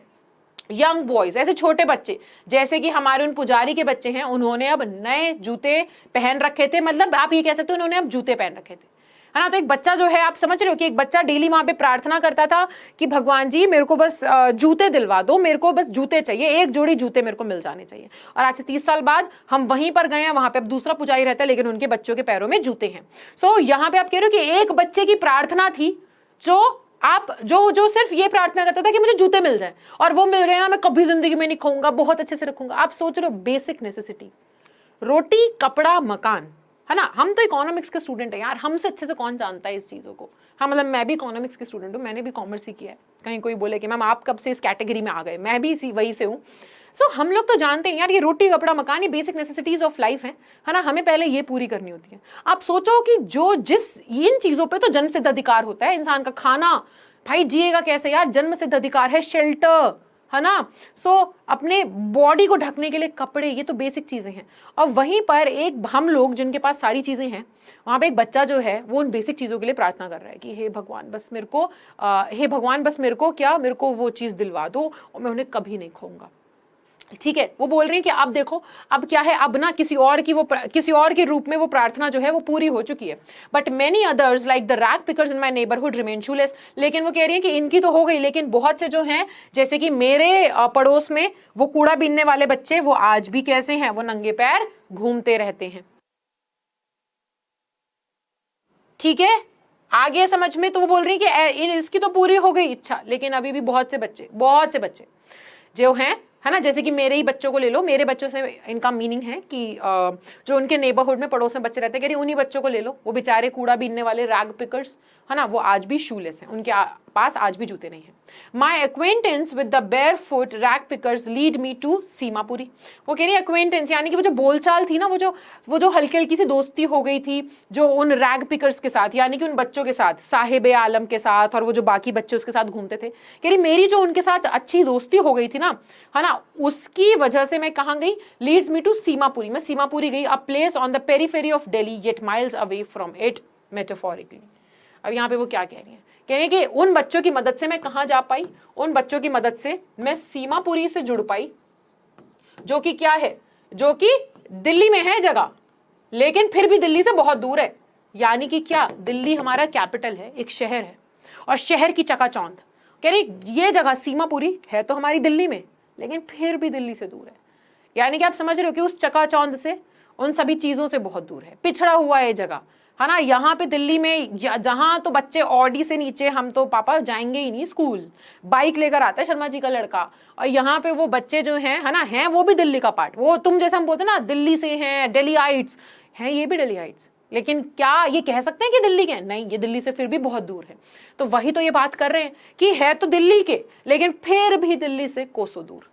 यंग बॉयज, ऐसे छोटे बच्चे जैसे कि हमारे उन पुजारी के बच्चे हैं, उन्होंने अब नए जूते पहन रखे थे, मतलब आप ये कह सकते हो उन्होंने अब जूते पहन रखे थे, है ना। तो एक बच्चा जो है, आप समझ रहे हो कि एक बच्चा डेली वहां पे प्रार्थना करता था कि भगवान जी मेरे को बस जूते दिलवा दो, मेरे को बस जूते चाहिए, एक जोड़ी जूते मेरे को मिल जाने चाहिए। और आज से 30 साल बाद हम वहीं पर गए हैं, वहां पे अब दूसरा पुजारी रहता है, लेकिन उनके बच्चों के पैरों में जूते हैं। सो यहाँ पे आप कह रहे हो कि एक बच्चे की प्रार्थना थी, जो सिर्फ ये प्रार्थना करता था कि मुझे जूते मिल जाए, और वो मिल गए ना, मैं कभी जिंदगी में नहीं खाऊंगा, बहुत अच्छे से रखूंगा। आप सोच रहे हो, बेसिक नेसेसिटी, रोटी कपड़ा मकान, है ना। हम तो इकोनॉमिक्स के स्टूडेंट हैं यार, हमसे अच्छे से कौन जानता है इस चीजों को। हाँ, मतलब मैं भी इकोनॉमिक्स की स्टूडेंट हूँ, मैंने भी कॉमर्स ही किया है। कहीं कोई बोले कि मैम आप कब से इस कैटेगरी में आ गए, मैं भी इसी वही से हूँ। सो हम लोग तो जानते हैं यार, ये रोटी कपड़ा मकान, ये बेसिक नेसेसिटीज ऑफ लाइफ है ना, हमें पहले ये पूरी करनी होती है। आप सोचो कि इन चीजों पे तो जन्म सिद्ध अधिकार होता है इंसान का। खाना, भाई जिएगा कैसे यार, जन्म सिद्ध अधिकार है। शेल्टर, है ना। सो अपने बॉडी को ढकने के लिए कपड़े, ये तो बेसिक चीजें हैं। और वहीं पर एक हम लोग जिनके पास सारी चीजें हैं, वहां पे एक बच्चा जो है वो उन बेसिक चीजों के लिए प्रार्थना कर रहा है कि हे भगवान बस मेरे को हे भगवान बस मेरे को क्या, मेरे को वो चीज दिलवा दो और मैं उन्हें कभी नहीं खोऊंगा, ठीक है। वो बोल रही है कि अब देखो, अब क्या है, अब ना किसी और के रूप में वो प्रार्थना जो है वो पूरी हो चुकी है। But many others like the rag pickers in my neighbourhood remain shoelace. लेकिन वो कह रही है कि इनकी तो हो गई, लेकिन बहुत से जो हैं, जैसे कि मेरे पड़ोस में वो कूड़ा बीनने वाले बच्चे, वो आज भी कैसे हैं, वो नंगे पैर घूमते रहते हैं, ठीक है। आगे समझ में। तो वो बोल रही है कि इसकी तो पूरी हो गई इच्छा, लेकिन अभी भी बहुत से बच्चे जो हैं, है ना, जैसे कि मेरे ही बच्चों को ले लो, मेरे बच्चों से इनका मीनिंग है कि जो उनके नेबरहुड में पड़ोस में बच्चे रहते हैं, कह रही उन्हीं बच्चों को ले लो, वो बेचारे कूड़ा बीनने वाले रैग पिकर्स, है ना, वो आज भी शूलेस हैं, उनके पास आज भी जूते नहीं हैं। My acquaintance with the barefoot rag pickers lead me to Seemapuri. वो कह रही है एक्वेंटेंस यानी कि वो जो बोलचाल थी ना, वो जो हल्की हल्की सी दोस्ती हो गई थी जो उन रैग पिकर्स के साथ, यानी कि उन बच्चों के साथ, साहिब आलम के साथ, और वो जो बाकी बच्चे उसके साथ घूमते थे, कह रही मेरी जो उनके साथ अच्छी दोस्ती हो गई थी ना, है ना, उसकी वजह से मैं कहाँ गई, लीड्स मी टू सीमापुरी, मैं सीमापुरी गई, a place on the periphery of Delhi yet miles away from it metaphorically. अब यहाँ पे वो क्या कह रही है, कह रही है कि उन बच्चों की मदद से मैं कहाँ जा पाई, उन बच्चों की मदद से मैं सीमापुरी से जुड़ पाई, जो कि क्या है, जो कि दिल्ली में है जगह, लेकिन फिर भी दिल्ली से बहुत दूर है। यानी कि क्या, दिल्ली हमारा कैपिटल है, एक शहर है, और शहर की चकाचौंध, कह रही ये जगह सीमापुरी है तो हमारी दिल्ली में, लेकिन फिर भी दिल्ली से दूर है। यानी कि आप समझ रहे हो कि उस चकाचौंध से, उन सभी चीजों से बहुत दूर है, पिछड़ा हुआ है जगह, है ना। यहाँ पे दिल्ली में जहां तो बच्चे ऑडी से नीचे, हम तो पापा जाएंगे ही नहीं स्कूल, बाइक लेकर आता है शर्मा जी का लड़का, और यहाँ पे वो बच्चे जो हैं, है ना, हैं वो भी दिल्ली का पार्ट, वो तुम जैसे हम बोलते ना दिल्ली से हैं, दिल्लीइट्स हैं, ये भी दिल्लीइट्स, लेकिन क्या ये कह सकते हैं कि दिल्ली के? नहीं, ये दिल्ली से फिर भी बहुत दूर है। तो वही तो ये बात कर रहे हैं कि है तो दिल्ली के, लेकिन फिर भी दिल्ली से कोसों दूर।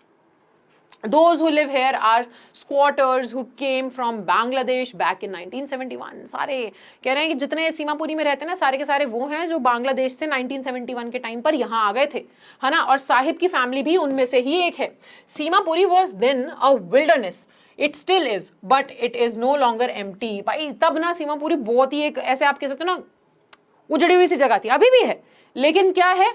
Those who live here are squatters who came from Bangladesh back in 1971। सारे कह रहे हैं कि जितने सीमापुरी में रहते हैं ना, सारे के सारे वो हैं जो बांग्लादेश से 1971 के टाइम पर यहाँ आ गए थे, है ना। और साहिब की फैमिली भी उनमें से ही एक है। Seemapuri was then a wilderness, it still is, but it is no longer empty। भाई तब ना सीमापुरी बहुत ही एक ऐसे आप कह सकते हो ना उजड़ी हुई सी जगह थी, अभी भी है, लेकिन क्या है,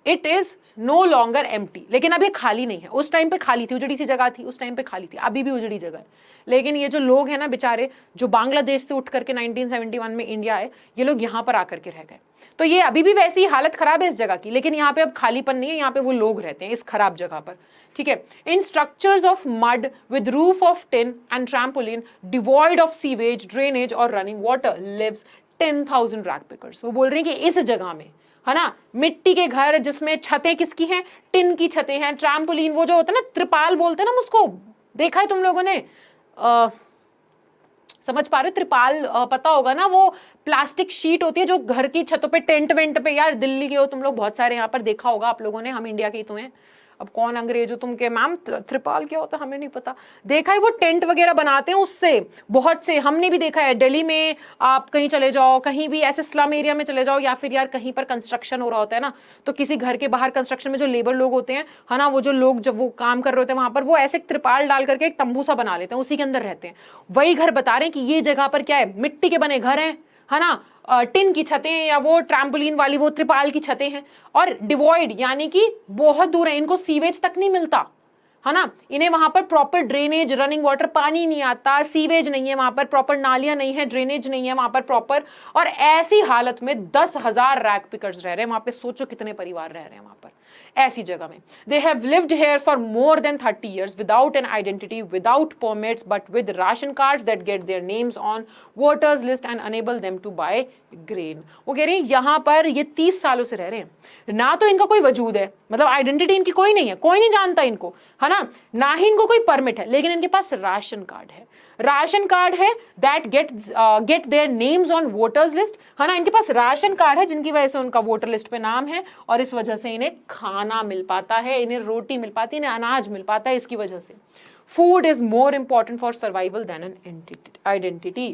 it is no longer empty, लेकिन अभी खाली नहीं है। उस टाइम पे खाली थी, उजड़ी सी जगह थी, उस टाइम पे खाली थी, अभी भी उजड़ी जगह है। लेकिन ये जो लोग हैं ना बेचारे, जो बांग्लादेश से उठ करके 1971 में इंडिया आए, ये लोग यहाँ पर आकर के रह गए। तो ये अभी भी वैसी हालत खराब है इस जगह की, लेकिन यहाँ पे अब खालीपन नहीं है, यहाँ पे वो लोग रहते हैं इस खराब जगह पर, ठीक है। In structures of mud with roof of tin and trampoline, devoid of sewage, drainage और running water, lives 10,000 rag pickers. वो बोल रहे हैं कि इस जगह में, है ना, मिट्टी के घर जिसमें छतें किसकी हैं, टिन की छतें हैं, ट्रैम्पोलिन वो जो होता है ना, त्रिपाल बोलते हैं ना उसको, देखा है तुम लोगों ने, समझ पा रहे हो, त्रिपाल पता होगा ना, वो प्लास्टिक शीट होती है जो घर की छतों पे, टेंट वेंट पे, यार दिल्ली के हो तुम लोग बहुत सारे, यहाँ पर देखा होगा आप लोगों ने, हम इंडिया के ही तो हैं, अब कौन अंग्रेज हो तुम के मैम, त्रिपाल क्या होता है हमें नहीं पता, देखा है वो टेंट वगैरह बनाते हैं उससे, बहुत से हमने भी देखा है, दिल्ली में आप कहीं चले जाओ, कहीं भी ऐसे स्लम एरिया में चले जाओ, या फिर यार कहीं पर कंस्ट्रक्शन हो रहा होता है ना, तो किसी घर के बाहर कंस्ट्रक्शन में जो लेबर लोग होते हैं, है ना, वो जो लोग जब वो काम कर रहे होते हैं वहां पर, वो ऐसे त्रिपाल डाल करके एक तंबू सा बना लेते हैं, उसी के अंदर रहते हैं। वही घर बता रहे हैं कि ये जगह पर क्या है, मिट्टी के बने घर हैं, है ना, टिन की छतें या वो ट्रैम्पोलिन वाली वो त्रिपाल की छतें हैं, और डिवॉइड यानी कि बहुत दूर है, इनको सीवेज तक नहीं मिलता, है ना, इन्हें वहां पर प्रॉपर ड्रेनेज, रनिंग वाटर, पानी नहीं आता, सीवेज नहीं है वहां पर, प्रॉपर नालियां नहीं है, ड्रेनेज नहीं है वहां पर प्रॉपर, और ऐसी हालत में 10,000 रैग पिकर्स रह रहे हैं वहां पे, सोचो कितने परिवार रह रहे हैं वहां पर ऐसी जगह में। They have lived here for more than 30 years without an identity, without permits, but with ration cards that get their names on voters list and enable them to buy grain. वो कह रहे हैं यहाँ पर ये 30 सालों से रह रहे हैं, ना तो इनका कोई वजूद है, मतलब आइडेंटिटी इनकी कोई नहीं है, कोई नहीं जानता इनको, है ना ही इनको कोई परमिट है, लेकिन इनके पास राशन कार्ड है, राशन कार्ड है that get their names on voters list, है ना, इनके पास राशन कार्ड है जिनकी वजह से उनका वोटर लिस्ट पे नाम है, और इस वजह से इन्हें खाना मिल पाता है, इन्हें रोटी मिल पाती है, इन्हें अनाज मिल पाता है, इसकी वजह से food is more important for survival than an identity.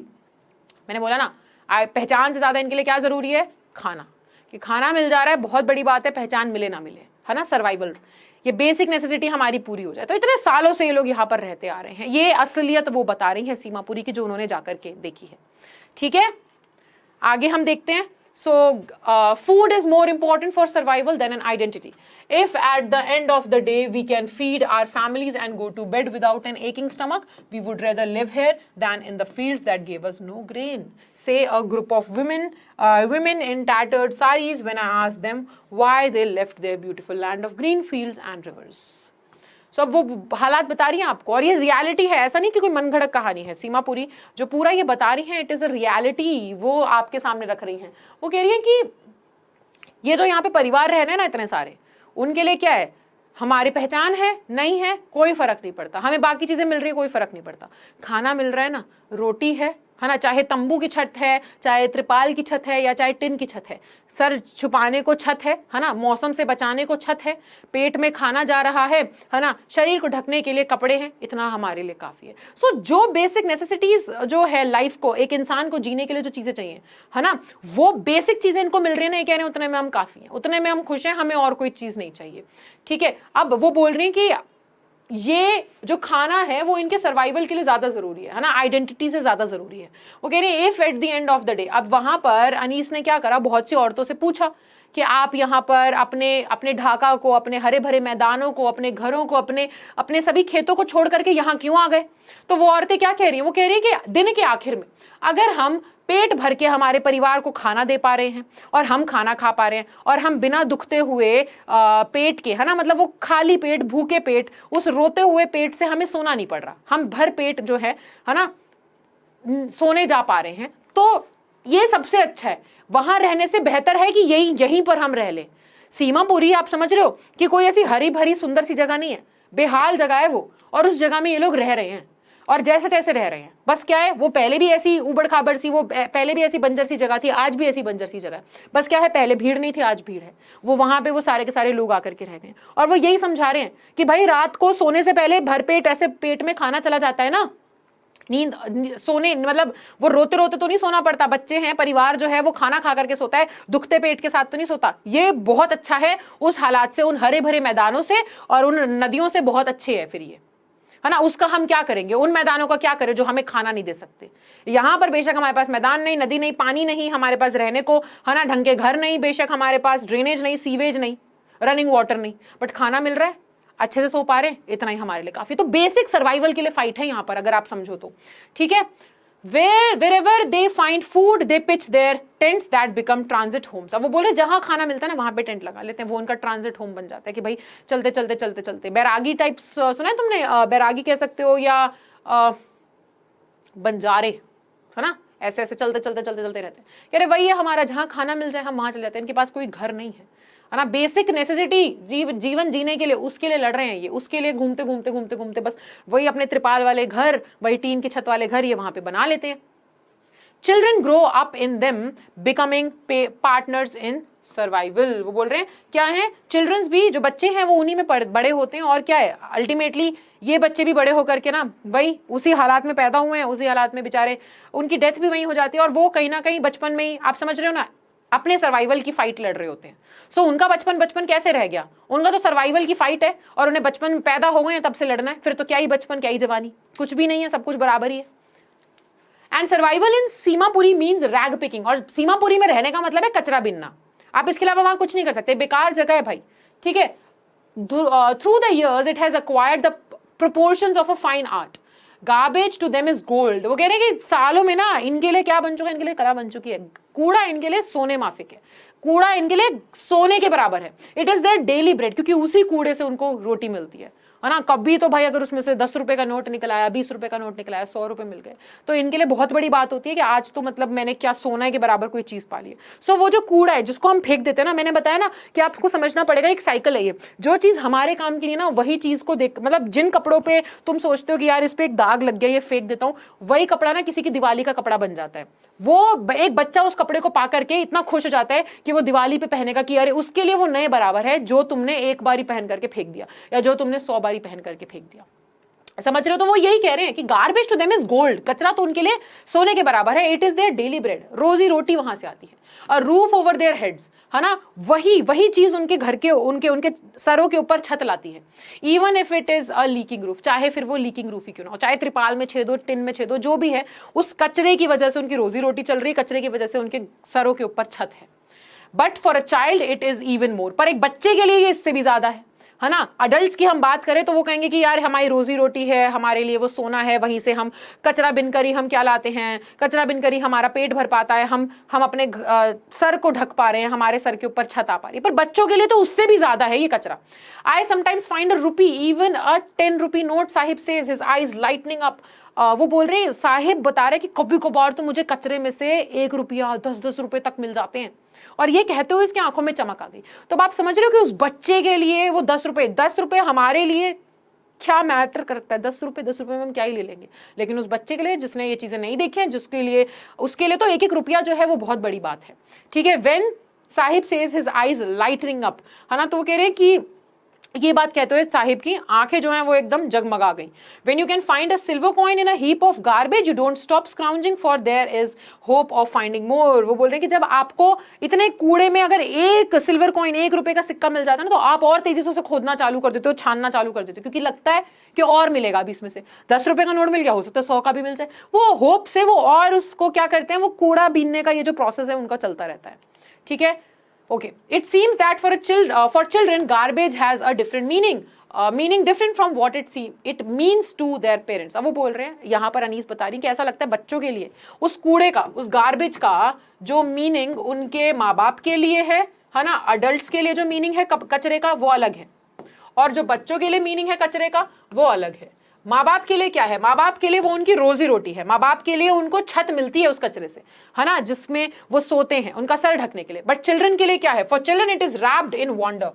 मैंने बोला ना, पहचान से ज्यादा इनके लिए क्या जरूरी है, खाना, कि खाना मिल जा रहा है बहुत बड़ी बात है, पहचान मिले ना मिले, है ना, सर्वाइवल, ये बेसिक नेसेसिटी हमारी पूरी हो जाए। तो इतने सालों से ये लोग यहाँ पर रहते आ रहे हैं, ये असलियत वो बता रही है सीमापुरी की जो उन्होंने जाकर के देखी है। ठीक है, आगे हम देखते हैं। So food is more important for survival than an identity. If at the end of the day we can feed our families and go to bed without an aching stomach, we would rather live here than in the fields that gave us no grain. Say a group of women in tattered saris when I asked them why they left their beautiful land of green fields and rivers. So अब वो हालात बता रही हैं आपको, और ये रियलिटी है, ऐसा नहीं कि कोई मनगढ़ंत कहानी है। सीमापुरी जो पूरा ये बता रही हैं, इट इज अ रियलिटी, वो आपके सामने रख रही हैं। वो कह रही है कि ये जो यहाँ पे परिवार रह रहे हैं ना इतने सारे, उनके लिए क्या है, हमारी पहचान है नहीं है कोई फर्क नहीं पड़ता, हमें बाकी चीजें मिल रही है कोई फर्क नहीं पड़ता, खाना मिल रहा है ना, रोटी है ना, चाहे तंबू की छत है, चाहे त्रिपाल की छत है, या चाहे टिन की छत है, सर छुपाने को छत है ना, मौसम से बचाने को छत है, पेट में खाना जा रहा है ना, शरीर को ढकने के लिए कपड़े हैं, इतना हमारे लिए काफी है। सो जो बेसिक नेसेसिटीज जो है लाइफ को, एक इंसान को जीने के लिए जो चीजें चाहिए, है ना, वो बेसिक चीजें इनको मिल रही है ना, ये कह रहे हैं उतने में हम काफी हैं, उतने में हम खुश हैं, हमें और कोई चीज नहीं चाहिए। ठीक है, अब वो बोल रही हैं कि ये जो खाना है वो इनके सर्वाइवल के लिए ज्यादा जरूरी है ना, आइडेंटिटी से ज्यादा जरूरी है। वो कह रही है if at the end of the day, अब वहां पर अनीस ने क्या करा, बहुत सी औरतों से पूछा कि आप यहाँ पर अपने ढाका को, अपने हरे भरे मैदानों को, अपने घरों को, अपने सभी खेतों को छोड़ करके यहाँ क्यों आ गए। तो वो औरतें क्या कह रही हैं, वो कह रही है कि दिन के आखिर में अगर हम पेट भर के हमारे परिवार को खाना दे पा रहे हैं, और हम खाना खा पा रहे हैं, और हम बिना दुखते हुए पेट के, है ना, मतलब वो खाली पेट, भूखे पेट, उस रोते हुए पेट से हमें सोना नहीं पड़ रहा, हम भर पेट जो है ना सोने जा पा रहे हैं, तो ये सबसे अच्छा है। वहां रहने से बेहतर है कि यहीं पर हम रह लें। सीमापुरी आप समझ रहे हो कि कोई ऐसी हरी भरी सुंदर सी जगह नहीं है, बेहाल जगह है वो, और उस जगह में ये लोग रह रहे हैं और जैसे तैसे रह रहे हैं। बस क्या है, वो पहले भी ऐसी उबड़ खाबड़ सी, वो पहले भी ऐसी बंजर सी जगह थी, आज भी ऐसी बंजर सी जगह है। बस क्या है, पहले भीड़ नहीं थी, आज भीड़ है। वो वहां पे वो सारे के सारे लोग आकर के रह गए, और वो यही समझा रहे हैं कि भाई रात को सोने से पहले भरपेट ऐसे पेट में खाना चला जाता है ना, नींद सोने, मतलब वो रोते रोते तो नहीं सोना पड़ता, बच्चे हैं, परिवार जो है वो खाना खा करके सोता है, दुखते पेट के साथ तो नहीं सोता। ये बहुत अच्छा है उस हालात से, उन हरे भरे मैदानों से और उन नदियों से बहुत अच्छे है। फिर ये है ना, उसका हम क्या करेंगे, उन मैदानों का क्या करें जो हमें खाना नहीं दे सकते। यहाँ पर बेशक हमारे पास मैदान नहीं, नदी नहीं, पानी नहीं हमारे पास रहने को, है ना, ढंग के घर नहीं, बेशक हमारे पास ड्रेनेज नहीं, सीवेज नहीं, रनिंग वाटर नहीं, बट खाना मिल रहा है, अच्छे से सो पा रहे हैं, इतना ही हमारे लिए काफी। तो बेसिक सर्वाइवल के लिए फाइट है यहाँ पर, अगर आप समझो तो। ठीक है, wherever they find food they pitch their tents that become transit homes। अब वो बोल रहे जहां खाना मिलता है ना वहां पे टेंट लगा लेते हैं, वो उनका ट्रांजिट होम बन जाता है कि भाई चलते चलते चलते चलते। बैरागी टाइप सुना है तुमने, बैरागी कह सकते हो या बंजारे, है ना, ऐसे ऐसे चलते चलते चलते चलते रहते हैं कि अरे वही है हमारा, जहाँ खाना मिल जाए हम वहाँ चले जाते हैं। इनके पास कोई घर नहीं है ना, बेसिक नेसेसिटी जीवन जीने के लिए उसके लिए लड़ रहे हैं ये, उसके लिए घूमते घूमते घूमते घूमते बस वही अपने त्रिपाल वाले घर, वही टीन की छत वाले घर ये वहां पे बना लेते हैं। Children grow up in them becoming partners in survival. वो बोल रहे हैं क्या है, चिल्ड्रंस भी जो बच्चे हैं वो उन्हीं में बड़े होते हैं, और क्या है अल्टीमेटली ये बच्चे भी बड़े होकर के ना वही उसी हालात में पैदा हुए हैं, उसी हालात में बेचारे उनकी डेथ भी वहीं हो जाती है, और वो कहीं ना कहीं बचपन में ही, आप समझ रहे हो ना, अपने सर्वाइवल की फाइट लड़ रहे होते हैं। सो उनका बचपन कैसे रह गया, उनका तो सर्वाइवल की फाइट है, और उन्हें बचपन में पैदा हो गए हैं तब से लड़ना है, फिर तो क्या ही बचपन क्या ही जवानी, कुछ भी नहीं है, सब कुछ बराबर ही है। And survival in Seemapuri means rag picking, और सीमापुरी में रहने का मतलब है कचरा बिनना, आप इसके अलावा वहां कुछ नहीं कर सकते, बेकार जगह है भाई, ठीक है। Through the years it has acquired the proportions of a fine art, garbage to them is gold. वो कह रहे हैं कि सालों में ना इनके लिए क्या बन चुका है, इनके लिए कला बन चुकी है, कूड़ा इनके लिए सोने माफिक है, कूड़ा इनके लिए सोने के बराबर है। It is their daily bread, क्योंकि उसी कूड़े से उनको रोटी मिलती है ना। कभी तो भाई अगर उसमें से 10 रुपए का नोट निकल आया, 20 रुपए का नोट निकल आया, 100 रुपए मिल गए, तो इनके लिए बहुत बड़ी बात होती है कि आज तो मतलब मैंने क्या सोना के बराबर कोई चीज पा ली है। सो वो जो कूड़ा है जिसको हम फेंक देते हैं ना, मैंने बताया ना कि आपको समझना पड़ेगा एक साइकिल है ये, जो चीज हमारे काम की नहीं ना वही चीज को देख, मतलब जिन कपड़ों पे तुम सोचते हो कि यार इस पे एक दाग लग गया ये फेंक देता हूँ, वही कपड़ा ना किसी की दिवाली का कपड़ा बन जाता है। वो एक बच्चा उस कपड़े को पा करके इतना खुश हो जाता है कि वो दिवाली पे पहनेगा कि अरे उसके लिए वो नए बराबर है जो तुमने एक बारी पहन करके फेंक दिया, या जो तुमने 100 बारी पहन करके फेंक दिया। समझ रहे हो? तो वो यही कह रहे हैं कि garbage to them is gold, कचरा तो उनके लिए सोने के बराबर है। It is their daily bread, रोजी रोटी वहां से आती है, और रूफ ओवर देयर हेड्स, है ना, वही चीज उनके घर के उनके सरों के ऊपर छत लाती है। Even if it is a leaking roof, चाहे फिर वो लीकिंग रूफ ही क्यों ना हो, चाहे त्रिपाल में छेद हो, टिन में छेद हो, जो भी है, उस कचरे की वजह से उनकी रोजी रोटी चल रही है, कचरे की वजह से उनके सरों के ऊपर छत है। But for a child it is even more, पर एक बच्चे के लिए ये इससे भी ज्यादा है ना। अडल्ट्स की हम बात करें तो वो कहेंगे कि यार हमारी रोजी रोटी है, हमारे लिए वो सोना है, वहीं से हम कचरा बिनकर ही हम क्या लाते हैं, कचरा बिनकर ही हमारा पेट भर पाता है, हम अपने सर को ढक पा रहे हैं, हमारे सर के ऊपर छत आ पा रही है। पर बच्चों के लिए तो उससे भी ज्यादा है ये कचरा। I sometimes find a rupee, even a 10 rupee note, Sahib says, his eyes lightning up. वो बोल रहे हैं, साहिब बता रहे कि कभी कभार तो मुझे कचरे में से 1 रुपया 10-10 रुपए तक मिल जाते हैं, और ये कहते हुए इसकी आंखों में चमक आ गई। तो आप समझ रहे हो कि उस बच्चे के लिए वो 10 रुपए हमारे लिए क्या मैटर करता है, 10 रुपए में हम क्या ही ले लेंगे, लेकिन उस बच्चे के लिए जिसने ये चीजें नहीं देखी हैं, जिसके लिए, उसके लिए तो 1-1 रुपया जो है वो बहुत बड़ी बात है, ठीक है। When Sahib says his eyes lightning up, है ना, तो वो कह रहे हैं कि ये बात कहते हुए साहिब की आंखें जो हैं वो एकदम जगमगा गई। When you can find a silver coin in a heap of garbage, you don't stop scrounging for there is hope of finding more। वो बोल रहे हैं कि जब आपको इतने कूड़े में अगर एक सिल्वर कॉइन, 1 रुपए का सिक्का मिल जाता है ना, तो आप और तेजी से उसे खोदना चालू कर देते हो, छानना चालू कर देते हो, क्योंकि लगता है कि और मिलेगा अभी इसमें से। 10 रुपए का नोट मिल गया, हो सकता है 100 का भी मिल जाए। वो होप से वो और उसको क्या करते हैं, वो कूड़ा बीनने का ये जो प्रोसेस है उनका चलता रहता है, ठीक है। Okay, it seems that for children garbage has a different meaning different from what it means to their parents। अब वो बोल रहे हैं, यहाँ पर अनीस बता रही कि ऐसा लगता है बच्चों के लिए उस कूड़े का, उस गार्बेज का जो मीनिंग उनके माँ बाप के लिए है ना, अडल्ट्स के लिए जो मीनिंग है कचरे का वो अलग है, और जो बच्चों के लिए मीनिंग है कचरे का वो अलग है। माँ बाप के लिए क्या है, माँ बाप के लिए वो उनकी रोजी रोटी है, माँ बाप के लिए उनको छत मिलती है उस कचरे से, है ना, जिसमें वो सोते हैं उनका सर ढकने के लिए। बट चिल्ड्रन के लिए क्या है, for children it is wrapped in wonder.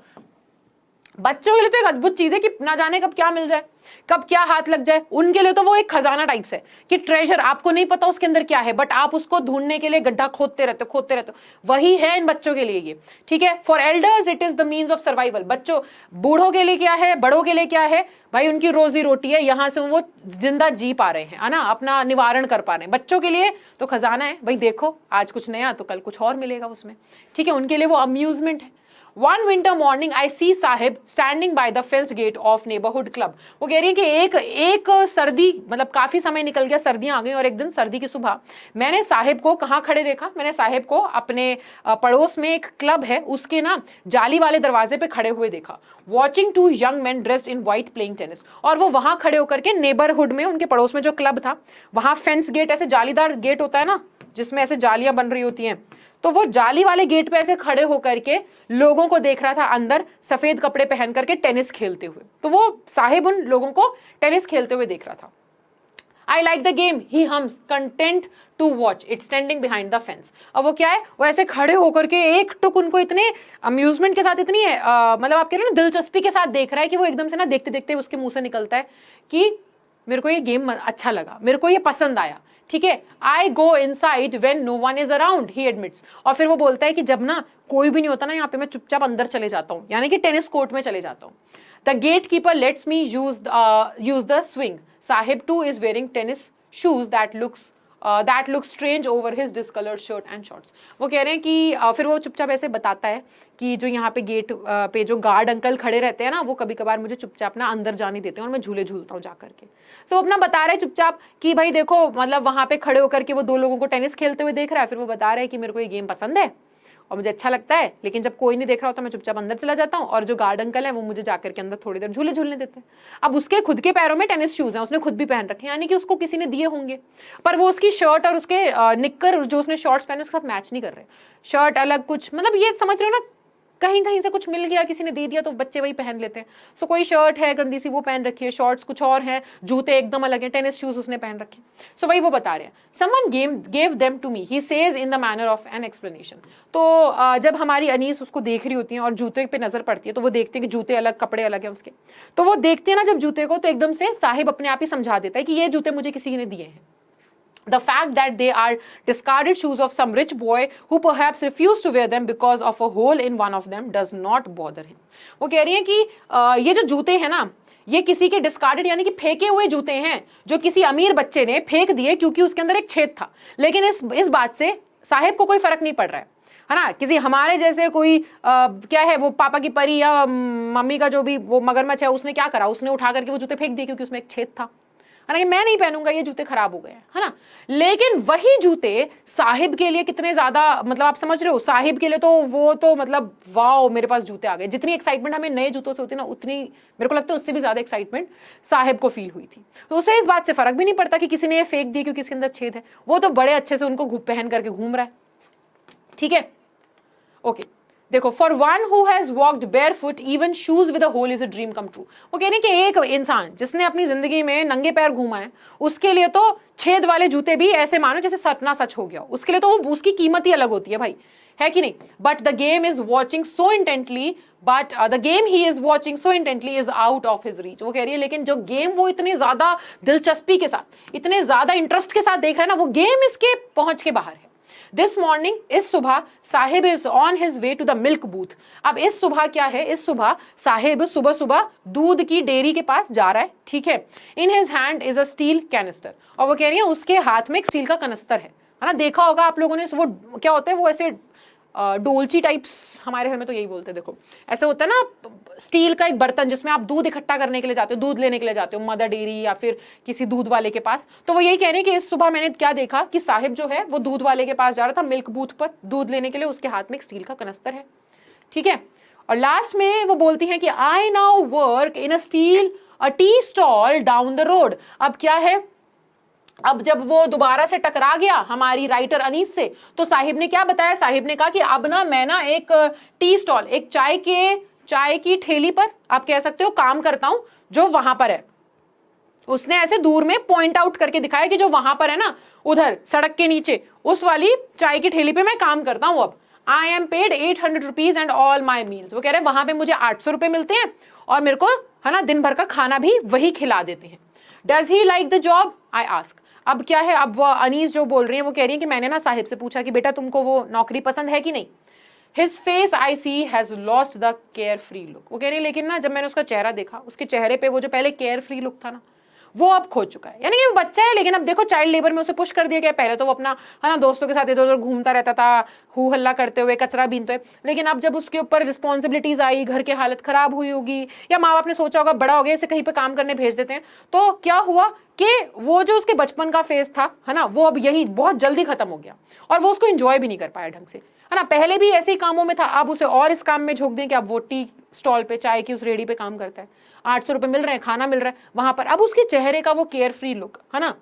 बच्चों के लिए तो एक अद्भुत चीज है कि ना जाने कब क्या मिल जाए, कब क्या हाथ लग जाए। उनके लिए तो वो एक खजाना टाइप से कि ट्रेजर, आपको नहीं पता उसके अंदर क्या है, बट आप उसको ढूंढने के लिए गड्ढा खोदते रहते हो। वही है इन बच्चों के लिए ये, ठीक है। For elders it is the means of survival. बच्चों, बूढ़ों के लिए क्या है, बड़ों के लिए क्या है भाई, उनकी रोजी रोटी है, यहां से वो जिंदा जी पा रहे हैं, है ना, अपना निवारण कर पा रहे हैं। बच्चों के लिए तो खजाना है भाई, देखो आज कुछ नया तो कल कुछ और मिलेगा उसमें, ठीक है। उनके लिए वो अम्यूजमेंट है। One winter morning, I see Sahib standing by the fenced gate of neighborhood club। वो कह रही है कि एक सर्दी, मतलब काफी समय निकल गया, सर्दियां आ गई, और एक दिन सर्दी की सुबह मैंने साहिब को कहाँ खड़े देखा, मैंने साहिब को अपने पड़ोस में एक क्लब है उसके ना जाली वाले दरवाजे पे खड़े हुए देखा। Watching 2 young men dressed in white playing tennis। और वो वहां खड़े होकर के नेबरहुड में, उनके पड़ोस में जो क्लब था, वहां फेंस गेट, ऐसे जालीदार गेट होता है ना जिसमें ऐसे जालियां बन रही होती हैं, तो वो जाली वाले गेट पे ऐसे खड़े होकर के लोगों को देख रहा था अंदर सफेद कपड़े पहन करके टेनिस खेलते हुए। तो वो साहिब उन लोगों को टेनिस खेलते हुए देख रहा था। I like the game, he hums content to watch it standing behind the fence. अब वो क्या है, वो ऐसे खड़े होकर के एक टुक उनको इतने अम्यूजमेंट के साथ, इतनी मतलब आप कह रहे हो ना दिलचस्पी के साथ देख रहा है कि वो एकदम से ना देखते देखते उसके मुंह से निकलता है कि मेरे को ये गेम अच्छा लगा, मेरे को ये पसंद आया, ठीक है। I go inside when no one is around, he admits. और फिर वो बोलता है कि जब ना कोई भी नहीं होता ना यहाँ पे, मैं चुपचाप अंदर चले जाता हूँ, यानी कि टेनिस कोर्ट में चले जाता हूँ। The gatekeeper lets me use the swing, Saheb too is wearing tennis shoes that looks strange over his discolored shirt and shorts। वो कह रहे हैं कि फिर वो चुपचाप ऐसे बताता है कि जो यहाँ पे गेट पे जो गार्ड अंकल खड़े रहते हैं ना, वो कभी कभार मुझे चुपचाप ना अंदर जाने देते हैं और मैं झूले झूलता हूँ जा करके। सो अपना बता रहे चुपचाप कि भाई देखो, मतलब वहाँ पे खड़े होकर के वो दो लोगों को टेनिस खेलते हुए देख रहा है। फिर वो बता रहे हैं कि मेरे को ये गेम पसंद है और मुझे अच्छा लगता है, लेकिन जब कोई नहीं देख रहा होता मैं चुपचाप अंदर चला जाता हूँ और जो गार्ड अंकल है वो मुझे जाकर के अंदर थोड़ी देर झूले झूलने देते हैं। अब उसके खुद के पैरों में टेनिस शूज हैं, उसने खुद भी पहन रखे हैं, यानी कि उसको किसी ने दिए होंगे, पर वो उसकी शर्ट और उसके निक्कर जो उसने शॉर्ट्स पहने उसके साथ मैच नहीं कर रहे। शर्ट अलग कुछ, मतलब ये समझ रहे हो ना, कहीं कहीं से कुछ मिल गया, किसी ने दे दिया तो बच्चे वही पहन लेते हैं। सो कोई शर्ट है गंदी सी वो पहन रखी है, शॉर्ट्स कुछ और है, जूते एकदम अलग है, टेनिस शूज उसने पहन रखे। सो वही वो बता रहे हैं, someone gave them to me, he says in the manner of an explanation. तो जब हमारी अनीस उसको देख रही होती है और जूते पे नजर पड़ती है तो वो देखते हैं कि जूते अलग, कपड़े अलग है उसके। तो वो देखते हैं ना जब जूते को, तो एकदम से साहिब अपने आप ही समझा देता है कि ये जूते मुझे किसी ने दिए हैं। The fact that they are discarded shoes of some rich boy who perhaps refused to wear them because of a hole in one of them does not bother him। वो कह रही है कि ये जो जूते हैं ना, ये किसी के डिस्कार्डेड यानी कि फेंके हुए जूते हैं जो किसी अमीर बच्चे ने फेंक दिए क्योंकि उसके अंदर एक छेद था। लेकिन इस बात से साहिब को कोई फर्क नहीं पड़ रहा है ना। किसी हमारे जैसे कोई क्या है वो पापा की परी या मम्मी का जो भी वो मगरमच्छ है, उसने क्या करा, उसने उठा करके वो जूते फेंक दिए क्योंकि उसमें एक छेद था, है ना, कि मैं नहीं पहनूंगा, ये जूते खराब हो गए हैं, है ना। लेकिन वही जूते साहिब के लिए कितने ज्यादा, मतलब आप समझ रहे हो, साहिब के लिए तो वो तो मतलब वाओ मेरे पास जूते आ गए। जितनी एक्साइटमेंट हमें नए जूतों से होती ना, उतनी मेरे को लगता है उससे भी ज्यादा एक्साइटमेंट साहिब को फील हुई थी। तो उसे इस बात से फर्क भी नहीं पड़ता कि किसी ने ये फेंक दिए क्योंकि इसके अंदर छेद है, वो तो बड़े अच्छे से उनको पहन करके घूम रहा है, ठीक है। ओके देखो, for one who has walked barefoot even shoes with a hole is a dream come true. वो कह रहे हैं कि एक इंसान जिसने अपनी जिंदगी में नंगे पैर घूमा है, उसके लिए तो छेद वाले जूते भी ऐसे मानो जैसे सपना सच हो गया, उसके लिए तो वो उसकी कीमत ही अलग होती है भाई, है कि नहीं। But the game is watching so intently, but the game he is watching so intently is out of his reach. वो कह रही है लेकिन जो गेम वो इतनी ज्यादा दिलचस्पी के साथ, इतने ज्यादा इंटरेस्ट के साथ देख रहा है ना, वो गेम इसके पहुंच के बाहर है। दिस मॉर्निंग, इस सुबह, Sahib is on his way to the milk booth. अब इस सुबह क्या है, इस सुबह साहिब सुबह सुबह दूध की डेयरी के पास जा रहा है, ठीक है। In his hand is a steel canister, और वो कह रही है उसके हाथ में एक स्टील का कनस्तर है ना। देखा होगा आप लोगों ने, वो क्या होता है, वो ऐसे डोलची टाइप्स, हमारे घर में तो यही बोलते हैं, देखो ऐसे होता है ना, स्टील का एक बर्तन जिसमें आप दूध इकट्ठा करने के लिए जाते हो, दूध लेने के लिए जाते हो मदर डेयरी या फिर किसी दूध वाले के पास। तो वो यही कह रहे हैं कि इस सुबह मैंने क्या देखा कि साहिब जो है वो दूध वाले के पास जा रहा था, मिल्क बूथ पर दूध लेने के लिए, उसके हाथ में एक स्टील का कनस्तर है, ठीक है। और लास्ट में वो बोलती हैं कि I now work in a tea stall down the road. अब क्या है, अब जब वो दोबारा से टकरा गया हमारी राइटर अनीस से, तो साहिब ने क्या बताया, साहिब ने कहा कि अब ना मैं ना एक टी स्टॉल, एक चाय की ठेली पर आप कह सकते हो काम करता हूं, जो वहां पर है। उसने ऐसे दूर में पॉइंट आउट करके दिखाया कि जो वहां पर है ना, उधर सड़क के नीचे उस वाली चाय की ठेली पे मैं काम करता हूं। अब I am paid 800 rupees and all my meals. वो कह रहे हैं वहां पे मुझे 800 रुपए मिलते हैं और मेरे को, है ना, दिन भर का खाना भी वही खिला देते हैं। Does he like the job, I ask. अब क्या है, अब वो अनीस जो बोल रही है वो कह रही है कि मैंने ना साहिब से पूछा कि बेटा तुमको वो नौकरी पसंद है कि नहीं। His face I see has lost the carefree look। वो कह रही है लेकिन ना जब मैंने उसका चेहरा देखा, उसके चेहरे पे वो जो पहले केयर फ्री लुक था ना, वो अब खो चुका है। यानी कि वो बच्चा है, लेकिन अब देखो चाइल्ड लेबर में उसे पुश कर दिया गया। पहले तो वो अपना, है ना, दोस्तों के साथ इधर उधर घूमता रहता था, हू हल्ला करते हुए, कचरा बीनते हुए। लेकिन अब जब उसके ऊपर रिस्पॉन्सिबिलिटीज आई, घर की हालत खराब हुई होगी, या माँ बाप ने सोचा होगा बड़ा हो गया इसे कहीं पे काम करने भेज देते हैं, तो क्या हुआ कि वो जो उसके बचपन का फेज था, है ना, वो अब यही बहुत जल्दी खत्म हो गया और वो उसको एंजॉय भी नहीं कर पाया ढंग से, है ना। पहले भी ऐसे ही कामों में था, अब उसे और इस काम में झोंक दें कि अब वो टी स्टॉल पे, चाय की उस रेडी पे काम करता है, 800 रुपए मिल रहे हैं, खाना मिल रहा है वहां पर। अब उसके चेहरे का वो केयर फ्री लुक, है ना,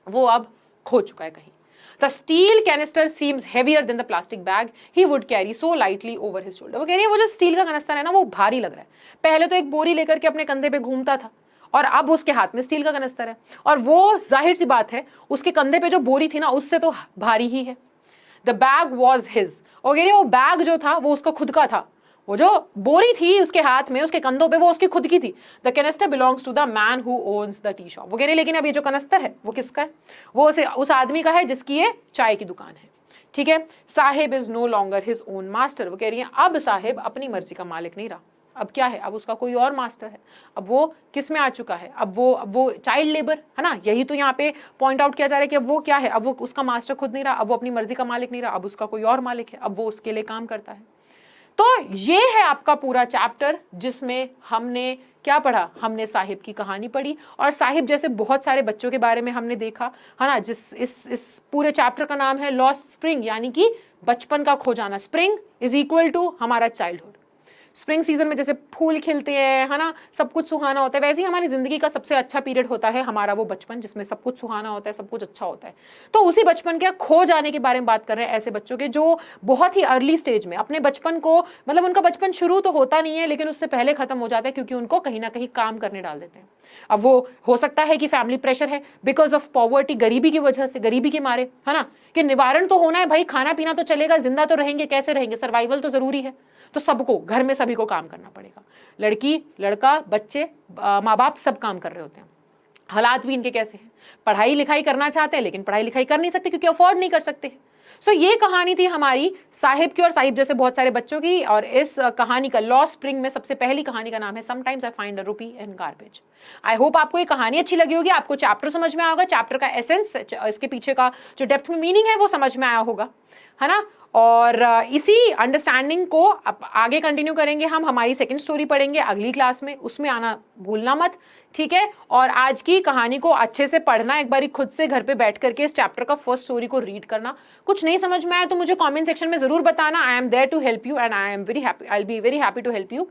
वो अब खो चुका है कहीं। The steel canister seems heavier than the plastic bag he would carry so lightly over his shoulder। वो कह रही है वो जो स्टील का कनस्तर है ना, वो भारी लग रहा है। पहले तो एक बोरी लेकर के अपने कंधे पे घूमता था और अब उसके हाथ में स्टील का कनस्तर है, और वो जाहिर सी बात है उसके कंधे पे जो बोरी थी ना उससे तो भारी ही है। द बैग वॉज हिज, और कह रही वो बैग जो था वो उसका खुद का था, वो जो बोरी थी उसके हाथ में उसके कंधों पे वो उसकी खुद की थी। The canister belongs to the man who owns the tea shop. वो कह रही लेकिन अब ये जो कनस्तर है वो किसका है? वो उस आदमी का है जिसकी ये चाय की दुकान है, ठीक है। Sahib is no longer his own master. वो कह रही है अब साहिब अपनी मर्जी का मालिक नहीं रहा, अब क्या है, अब उसका कोई और मास्टर है। अब वो किस में आ चुका है, अब वो चाइल्ड लेबर है ना, यही तो यहाँ पे पॉइंट आउट किया जा रहा है कि अब वो क्या है, अब वो उसका मास्टर खुद नहीं रहा, अब वो अपनी मर्जी का मालिक नहीं रहा, अब उसका कोई और मालिक है, अब वो उसके लिए काम करता है। तो ये है आपका पूरा चैप्टर जिसमें हमने क्या पढ़ा, हमने साहिब की कहानी पढ़ी और साहिब जैसे बहुत सारे बच्चों के बारे में हमने देखा है ना। जिस इस पूरे चैप्टर का नाम है लॉस्ट स्प्रिंग, यानी कि बचपन का खो जाना। स्प्रिंग इज इक्वल टू हमारा चाइल्डहुड। स्प्रिंग सीजन में जैसे फूल खिलते हैं है ना, सब कुछ सुहाना होता है, वैसे ही हमारी जिंदगी का सबसे अच्छा पीरियड होता है हमारा वो बचपन, जिसमें सब कुछ सुहाना होता है, सब कुछ अच्छा होता है। तो उसी बचपन के खो जाने के बारे में बात कर रहे हैं, ऐसे बच्चों के जो बहुत ही अर्ली स्टेज में अपने बचपन को, मतलब उनका बचपन शुरू तो होता नहीं है लेकिन उससे पहले खत्म हो जाता है, क्योंकि उनको कहीं ना कहीं काम करने डाल देते हैं। अब वो हो सकता है कि फैमिली प्रेशर है, बिकॉज ऑफ पॉवर्टी, गरीबी की वजह से, गरीबी के मारे है ना, कि निवारण तो होना है भाई, खाना पीना तो चलेगा, जिंदा तो रहेंगे, कैसे रहेंगे, सर्वाइवल तो जरूरी है, तो सबको घर में सभी को काम करना पड़ेगा। लड़की लड़का बच्चे माँ बाप सब काम कर रहे होते हैं। हालात भी इनके कैसे हैं, पढ़ाई लिखाई करना चाहते हैं लेकिन पढ़ाई लिखाई कर नहीं सकते क्योंकि अफोर्ड नहीं कर सकते। सो ये कहानी थी हमारी साहिब की और साहिब जैसे बहुत सारे बच्चों की। और इस कहानी का लॉस्ट स्प्रिंग में सबसे पहली कहानी का नाम है sometimes I find a rupee in garbage. I hope आपको ये कहानी अच्छी लगी होगी, आपको चैप्टर समझ में आया होगा, चैप्टर का एसेंस, इसके पीछे का जो डेप्थ में मीनिंग है वो समझ में आया होगा, है ना। और इसी अंडरस्टैंडिंग को अब आगे कंटिन्यू करेंगे हम, हमारी सेकंड स्टोरी पढ़ेंगे अगली क्लास में, उसमें आना भूलना मत, ठीक है। और आज की कहानी को अच्छे से पढ़ना, एक बारी खुद से घर पे बैठ करके इस चैप्टर का फर्स्ट स्टोरी को रीड करना। कुछ नहीं समझ में आया तो मुझे कमेंट सेक्शन में जरूर बताना, I am there to help you and I am very happy, I will be very happy to help you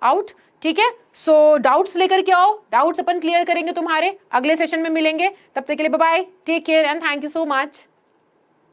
out, ठीक है। सो डाउट्स लेकर के आओ, डाउट्स अपन क्लियर करेंगे तुम्हारे, अगले सेशन में मिलेंगे, तब तक के लिए bye bye, take care and thank you so much.